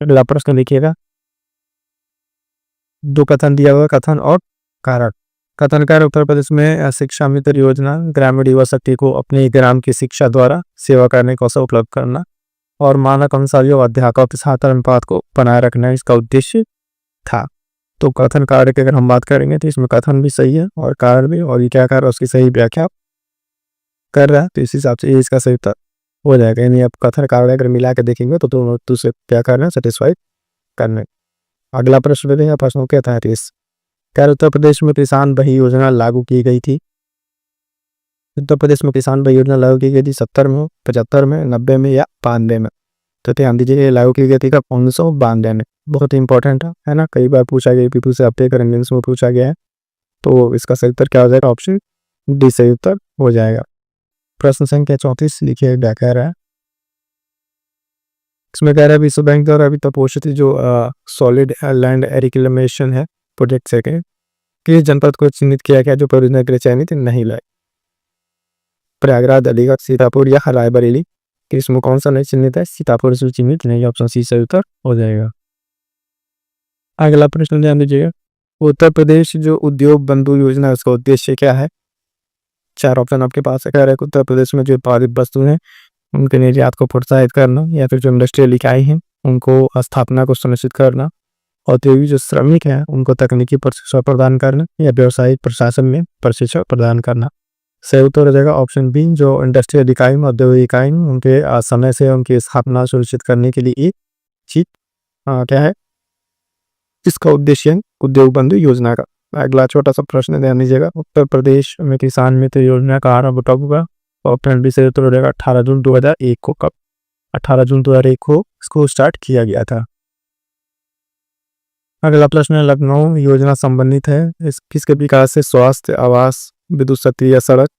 अगला प्रश्न देखिएगा, 2 कथन दिया हुआ, कथन और कारण। कथन कार्य उत्तर प्रदेश में शिक्षा मित्र योजना ग्रामीण युवा शक्ति को अपने ग्राम की शिक्षा द्वारा सेवा करने का अवसर उपलब्ध करना और मानक अनुसारियों अध्यापकों के छात्र अनुपात को बनाए रखना इसका उद्देश्य था। तो कथन कार्य की अगर हम बात करेंगे तो इसमें कथन भी सही है और कारण भी, और ये क्या कर रहा है उसकी सही व्याख्या कर रहा है। तो इस हिसाब से इसका सही उत्तर हो जाएगा। यानी आप कथन कार्य अगर मिला के देखेंगे तो दोनों दूसरे क्या करना है सेटिस्फाई करने। अगला प्रश्न देखेंगे प्रश्नों के 33। क्या उत्तर प्रदेश में किसान भाई योजना लागू की गई थी? उत्तर प्रदेश में किसान भाई योजना लागू की गई थी 70 में, 75 में, 90 में या 92 में? तो ध्यान दीजिए, ये लागू की गई थी कब? 1992 में। बहुत इंपॉर्टेंट है ना, कई बार पूछा गया, पीपी से अपने करेंगे में पूछा गया है। तो इसका सही उत्तर क्या हो जाएगा? ऑप्शन डी सही उत्तर हो जाएगा। प्रश्न संख्या 34 लिखिए, क्या कह रहा है इसमें? कह रहा है विश्व बैंक द्वारा अभी तक पोषित जो सॉलिड लैंड रिक्लेमेशन है प्रोजेक्ट से किस जनपद को चिन्हित किया गया जो परियोजना के लिए चयनित नहीं लाए? प्रयागराज, अलीगढ़, सीतापुर या रायबरेली? इसमें कौन सा नहीं चिन्हित है? सीतापुर से चिन्हित नहीं, ऑप्शन सी सही उत्तर हो जाएगा। अगला प्रश्न ध्यान दीजिएगा, उत्तर प्रदेश जो उद्योग बंधु योजना है उसका उद्देश्य क्या है? 4 ऑप्शन आपके पास है। कह रहा है उत्तर प्रदेश में जो उत्पादित वस्तु है उनके निर्यात को प्रोत्साहित करना, या फिर जो इंडस्ट्रियल इकाई है उनको स्थापना को सुनिश्चित करना, औद्योगिक जो श्रमिक है उनको तकनीकी प्रशिक्षण प्रदान करना, या व्यवसायिक प्रशासन में प्रशिक्षण प्रदान करना। सही उत्तर हो जाएगा ऑप्शन बी, जो इंडस्ट्रियल इकाई में, औद्योगिक इकाई में उनके समय से उनकी स्थापना सुनिश्चित करने के लिए एक चीज क्या है, इसका उद्देश्य है उद्योग बंधु योजना का। अगला छोटा सा प्रश्न ध्यान दीजिएगा, उत्तर प्रदेश में किसान मित्र योजना का आरंभ कब हुआ? ऑप्शन बी से उत्तर हो जाएगा 18 जून 2001 को। कब? 18 जून 2001 को इसको स्टार्ट किया गया था। अगला प्रश्न है, लखनऊ योजना संबंधित है इस किसके विकास से? स्वास्थ्य, आवास, विद्युत शक्ति या सड़क?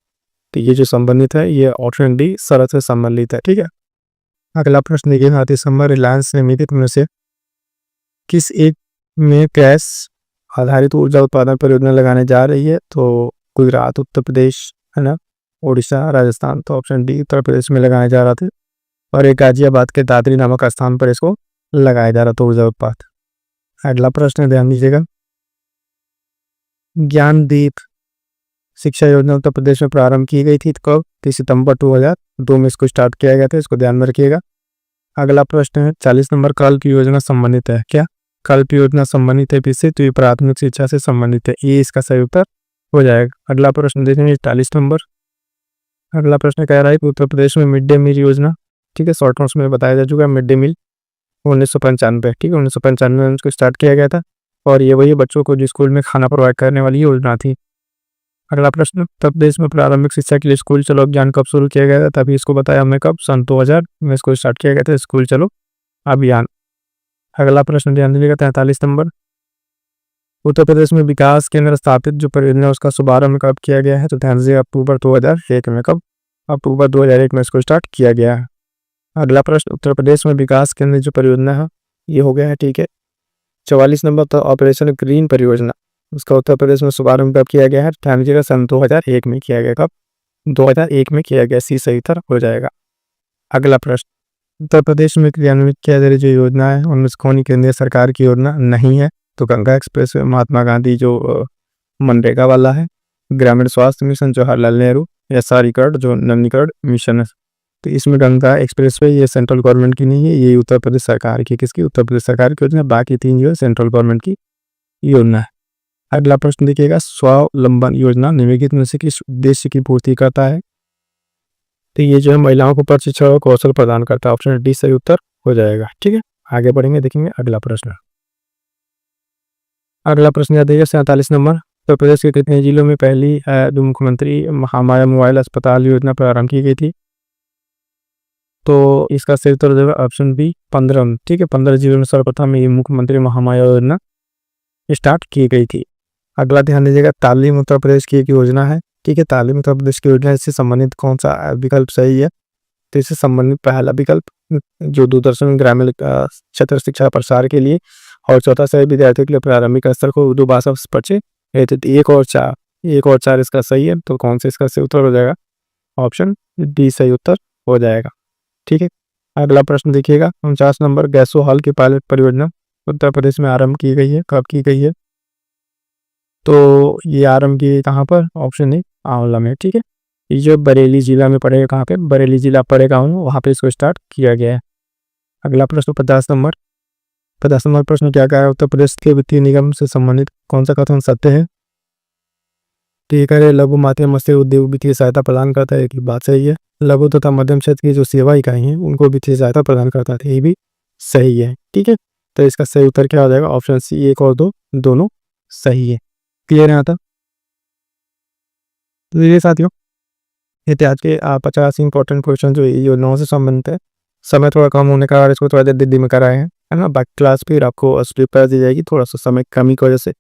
तो ये जो संबंधित है ये ऑप्शन डी सड़क से संबंधित है। ठीक है। अगला प्रश्न देखिए, 30 रिलायंस लिमिटेड में से किस एक में गैस आधारित ऊर्जा उत्पादन परियोजना लगाने जा रही है? तो गुजरात, उत्तर प्रदेश है ना, उड़ीसा, राजस्थान? तो ऑप्शन डी उत्तर प्रदेश में लगाया जा रहा था, और एक गाजियाबाद के दादरी नामक स्थान पर इसको लगाया जा रहा था ऊर्जा उत्पाद। अगला प्रश्न ध्यान दीजिएगा, ज्ञानदीप शिक्षा योजना उत्तर प्रदेश में प्रारंभ की गई थी कब? 30 सितंबर 2002 में इसको स्टार्ट किया गया था, इसको ध्यान में रखिएगा। अगला प्रश्न है 40 नंबर, कल्प योजना संबंधित है क्या? कल्प योजना संबंधित है किससे? तो ये प्राथमिक शिक्षा से संबंधित है, ये इसका सही उत्तर हो जाएगा। अगला प्रश्न देखेंगे 40 नंबर। अगला प्रश्न कह रहा है कि उत्तर प्रदेश में मिड डे मील योजना, ठीक है, शॉर्ट नोट्स में बताया जा चुका है, मिड डे मील 1995, ठीक है, 1995 में उसको स्टार्ट किया गया था, और ये वही बच्चों को जो स्कूल में खाना प्रोवाइड करने वाली योजना थी। अगला प्रश्न, उत्तर प्रदेश में प्रारंभिक शिक्षा के लिए स्कूल चलो अभियान कब शुरू किया गया था? तभी इसको बताया हमने कब? सन 2000 में इसको स्टार्ट किया गया था, स्कूल चलो अभियान। अगला प्रश्न ध्यान दीजिएगा 43 नंबर, उत्तर प्रदेश में विकास केंद्र स्थापित जो परियोजना उसका शुभारंभ कब किया गया है? तो ध्यान दीजिएगा अक्टूबर 2001 में। कब? अक्टूबर 2001 में इसको स्टार्ट किया गया है। अगला प्रश्न, उत्तर प्रदेश में विकास केंद्र जो परियोजना है ये हो गया है, ठीक है। 44 नंबर, तो ऑपरेशन ग्रीन परियोजना उसका उत्तर प्रदेश में शुभारंभ कब किया गया है? ध्यान दीजिएगा सन 2001 में किया गया। कब? 2001 में किया गया, सी सही उत्तर हो जाएगा। अगला प्रश्न, उत्तर प्रदेश में क्रियान्वित किया जा रही जो योजना है उनमें से कौन केंद्रीय सरकार की योजना नहीं है? तो गंगा एक्सप्रेस, महात्मा गांधी जो मनरेगा वाला है, ग्रामीण स्वास्थ्य मिशन जवाहरलाल नेहरू, या सारीकरण जो नवीनीकरण मिशन है। तो इसमें गंगा एक्सप्रेस वे ये सेंट्रल गवर्नमेंट की नहीं है, ये उत्तर प्रदेश सरकार की। किसकी? उत्तर प्रदेश सरकार की योजना। बाकी 3 जो है सेंट्रल गवर्नमेंट की योजना है। अगला प्रश्न देखिएगा, स्वावलंबन योजना निम्नलिखित में से किस उद्देश्य की पूर्ति करता है? तो ये जो है महिलाओं को प्रशिक्षण और कौशल प्रदान करता है, ऑप्शन डी सही उत्तर हो जाएगा। ठीक है, आगे बढ़ेंगे, देखेंगे अगला प्रश्न। अगला प्रश्न याद है 47 नंबर, उत्तर प्रदेश के कितने जिलों में पहली मुख्यमंत्री महामाया मोबाइल अस्पताल योजना प्रारंभ की गई थी? तो इसका सही उत्तर हो जाएगा ऑप्शन बी 15। ठीक है, 15 जिलों में सर्वप्रथम ये मुख्यमंत्री महामाया योजना स्टार्ट की गई थी। अगला ध्यान दीजिएगा, तालीम उत्तर प्रदेश की एक योजना है, ठीक है, तालीम उत्तर प्रदेश की योजना, इससे संबंधित कौन सा विकल्प सही है? तो इससे संबंधित पहला विकल्प जो दूरदर्शन ग्रामीण क्षेत्र शिक्षा प्रसार के लिए, और चौथा सही विद्यार्थियों के लिए प्रारंभिक स्तर को उर्दू भाषा से परिचय। 1 और 4 इसका सही है, तो कौन सा इसका सही उत्तर हो जाएगा? ऑप्शन डी सही उत्तर हो जाएगा। ठीक है, अगला प्रश्न देखिएगा 49 नंबर, गैसो हॉल की पायलट परियोजना उत्तर प्रदेश में आरंभ की गई है, कब की गई है? तो ये आरंभ की कहाँ पर? ऑप्शन ए आंवला में। ठीक है, ये जो बरेली जिला में पड़ेगा, कहाँ पे? बरेली जिला पड़ेगा, वहाँ पे इसको स्टार्ट किया गया है। अगला प्रश्न 50 नंबर, 50 नंबर प्रश्न क्या कहा है? उत्तर प्रदेश के वित्तीय निगम से संबंधित कौन सा कथन सत्य है? ठीक है, लघु मध्यम मत्स्य उद्योग वित्तीय सहायता प्रदान करता है, एक बात सही है। लघु तथा मध्यम क्षेत्र की जो सेवा इकाई है उनको वित्तीय सहायता प्रदान करता है, ये भी सही है। ठीक है, तो इसका सही उत्तर क्या हो जाएगा? ऑप्शन सी 1 और 2 दोनों सही है। क्लियर है यहाँ तक? तो ये साथियों, ये थे आज के 50 इंपॉर्टेंट क्वेश्चन जो योजनाओं से संबंधित है। समय थोड़ा कम होने का कारण इसको थोड़ा देर दिल्ली में कराए हैं, है ना। बाकी क्लास फिर आपको स्लिप कर दी जाएगी, थोड़ा सा समय कमी की वजह से।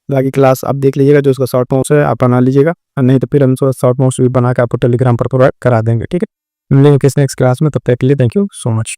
बाकी क्लास आप देख लीजिएगा, जो उसका शॉर्ट नोट्स है आप बना लीजिएगा, और नहीं तो फिर हम शॉर्ट नोट्स भी बना के आपको टेलीग्राम पर प्रोवाइड करा देंगे। ठीक है, मिलेंगे किस नेक्स्ट क्लास में, तब तक के लिए थैंक यू सो मच।